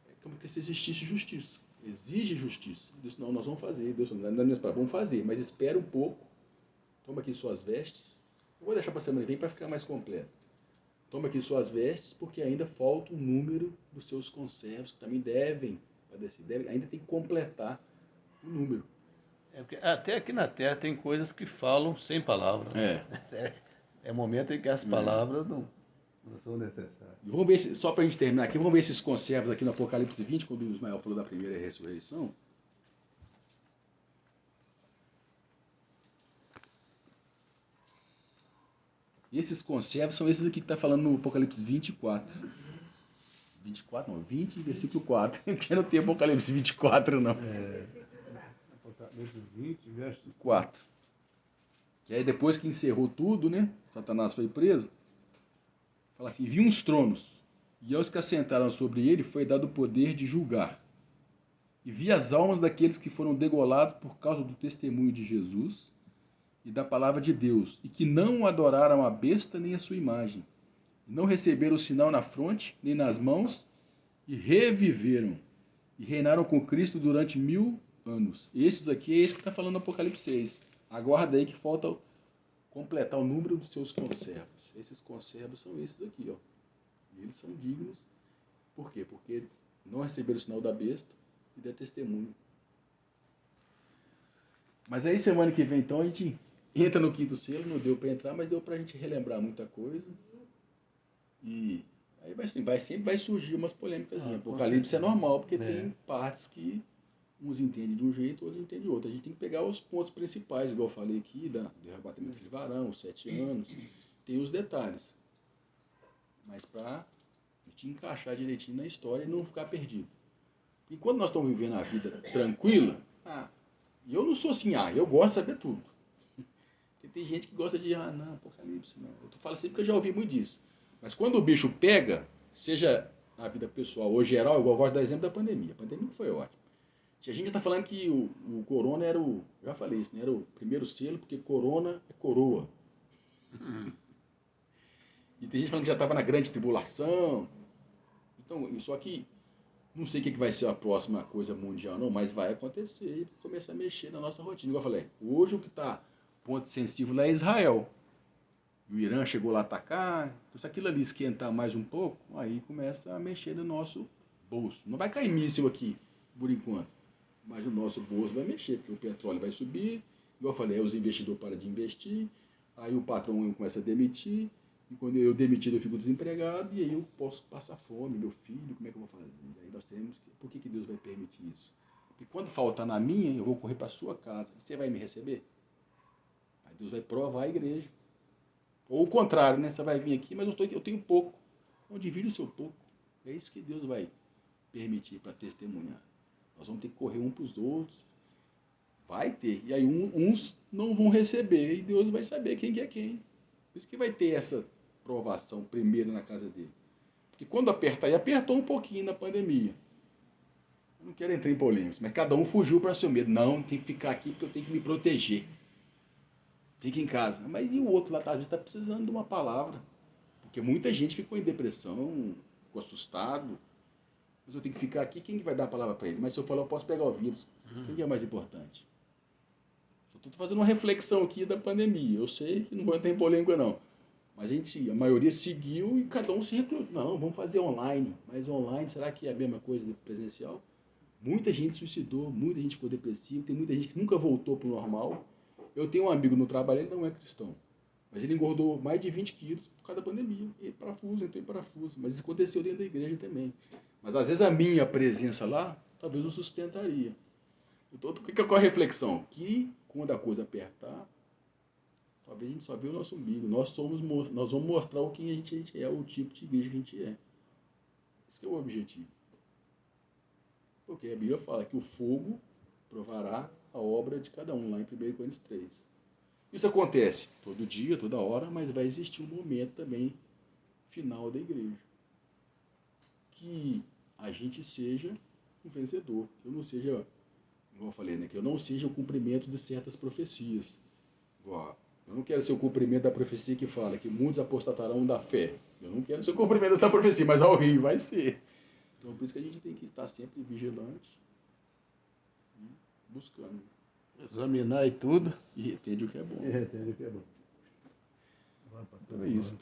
é como se existisse justiça. Exige justiça. Deus, não, nós vamos fazer. Deus, vamos fazer, mas espera um pouco. Toma aqui suas vestes. Eu vou deixar para a semana que vem para ficar mais completo. Toma aqui suas vestes, porque ainda falta o número dos seus conservos, que também devem padecer. Ainda tem que completar o número. Porque até aqui na Terra tem coisas que falam sem palavras. É momento em que as palavras não são necessárias. E vamos ver, só para a gente terminar aqui, vamos ver esses conservos aqui no Apocalipse 20, quando o Ismael falou da primeira ressurreição. E esses conservos são esses aqui que está falando no Apocalipse 24. 24 não, 20, versículo 4. Porque não tem Apocalipse 24, não. Apocalipse 20, verso 4. Que aí depois que encerrou tudo, né? Satanás foi preso. Fala assim, vi uns tronos, e aos que assentaram sobre ele foi dado o poder de julgar. E vi as almas daqueles que foram degolados por causa do testemunho de Jesus e da palavra de Deus, e que não adoraram a besta nem a sua imagem, e não receberam o sinal na fronte nem nas mãos, e reviveram, e reinaram com Cristo durante 1000 anos. Esses aqui é esse que está falando no Apocalipse 6. Aguarda aí que falta completar o número dos seus conservos. Esses conservos são esses aqui, ó. E eles são dignos. Por quê? Porque não receberam o sinal da besta e der testemunho. Mas aí semana que vem, então, a gente entra no quinto selo. Não deu para entrar, mas deu para a gente relembrar muita coisa. E aí sempre vai surgir umas polêmicas. Apocalipse é normal, porque tem partes que uns entendem de um jeito, outros entendem de outro. A gente tem que pegar os pontos principais, igual eu falei aqui, do arrebatamento de varão, os 7 anos. Tem os detalhes. Mas para a gente encaixar direitinho na história e não ficar perdido. E quando nós estamos vivendo a vida tranquila, e eu não sou assim, eu gosto de saber tudo. Porque tem gente que gosta de, não, Apocalipse, não. Eu falo assim porque eu já ouvi muito disso. Mas quando o bicho pega, seja na vida pessoal ou geral, eu gosto de dar exemplo da pandemia. A pandemia foi ótima. A gente está falando que o corona era já falei isso, né? Era o primeiro selo, porque corona é coroa. E tem gente falando que já estava na grande tribulação. Então, só que não sei o que vai ser a próxima coisa mundial, não, mas vai acontecer e começar a mexer na nossa rotina. Igual eu falei, hoje o que está ponto sensível lá é Israel. O Irã chegou lá a atacar, então se aquilo ali esquentar mais um pouco, aí começa a mexer no nosso bolso. Não vai cair míssil aqui, por enquanto, mas o nosso bolso vai mexer, porque o petróleo vai subir, igual eu falei, aí os investidores param de investir, aí o patrão começa a demitir, e quando eu demitir eu fico desempregado, e aí eu posso passar fome, meu filho, como é que eu vou fazer? Aí nós temos que, por que Deus vai permitir isso? Porque quando faltar na minha, eu vou correr para a sua casa, você vai me receber? Aí Deus vai provar a igreja. Ou o contrário, né? Você vai vir aqui, mas eu tenho pouco. Então divide o seu pouco. É isso que Deus vai permitir para testemunhar. Nós vamos ter que correr um para os outros. Vai ter. E aí uns não vão receber e Deus vai saber quem que é quem. Por isso que vai ter essa provação primeiro na casa dele. Porque quando apertar, e apertou um pouquinho na pandemia. Eu não quero entrar em polêmicas, mas cada um fugiu para seu medo. Não, tem que ficar aqui porque eu tenho que me proteger. Fica em casa. Mas e o outro lá, às vezes, está precisando de uma palavra. Porque muita gente ficou em depressão, ficou assustado. Mas eu tenho que ficar aqui, quem que vai dar a palavra para ele? Mas se eu falar, eu posso pegar o vírus. Quem que é mais importante? Estou fazendo uma reflexão aqui da pandemia. Eu sei que não vou entrar em polêmica, não. Mas a maioria seguiu e cada um se recluiu. Não, vamos fazer online. Mas online, será que é a mesma coisa do presencial? Muita gente suicidou, muita gente ficou depressiva, tem muita gente que nunca voltou para o normal. Eu tenho um amigo no trabalho, ele não é cristão. Mas ele engordou mais de 20 quilos por causa da pandemia. Entrou em parafuso. Mas isso aconteceu dentro da igreja também. Mas às vezes a minha presença lá, talvez o sustentaria. Então, o que é a reflexão? Que quando a coisa apertar, talvez a gente só vê o nosso umbigo. Nós vamos mostrar o que a gente é, o tipo de igreja que a gente é. Esse é o objetivo. Porque a Bíblia fala que o fogo provará a obra de cada um, lá em 1 Coríntios 3. Isso acontece todo dia, toda hora, mas vai existir um momento também final da igreja. Que a gente seja um vencedor. Que eu não seja, como eu falei, né? Que eu não seja o cumprimento de certas profecias. Eu não quero ser o cumprimento da profecia que fala que muitos apostatarão da fé. Eu não quero ser o cumprimento dessa profecia, mas alguém vai ser. Então, por isso que a gente tem que estar sempre vigilante e buscando. Examinar e tudo. E retende o que é bom. E retende o que é bom. Então é isso.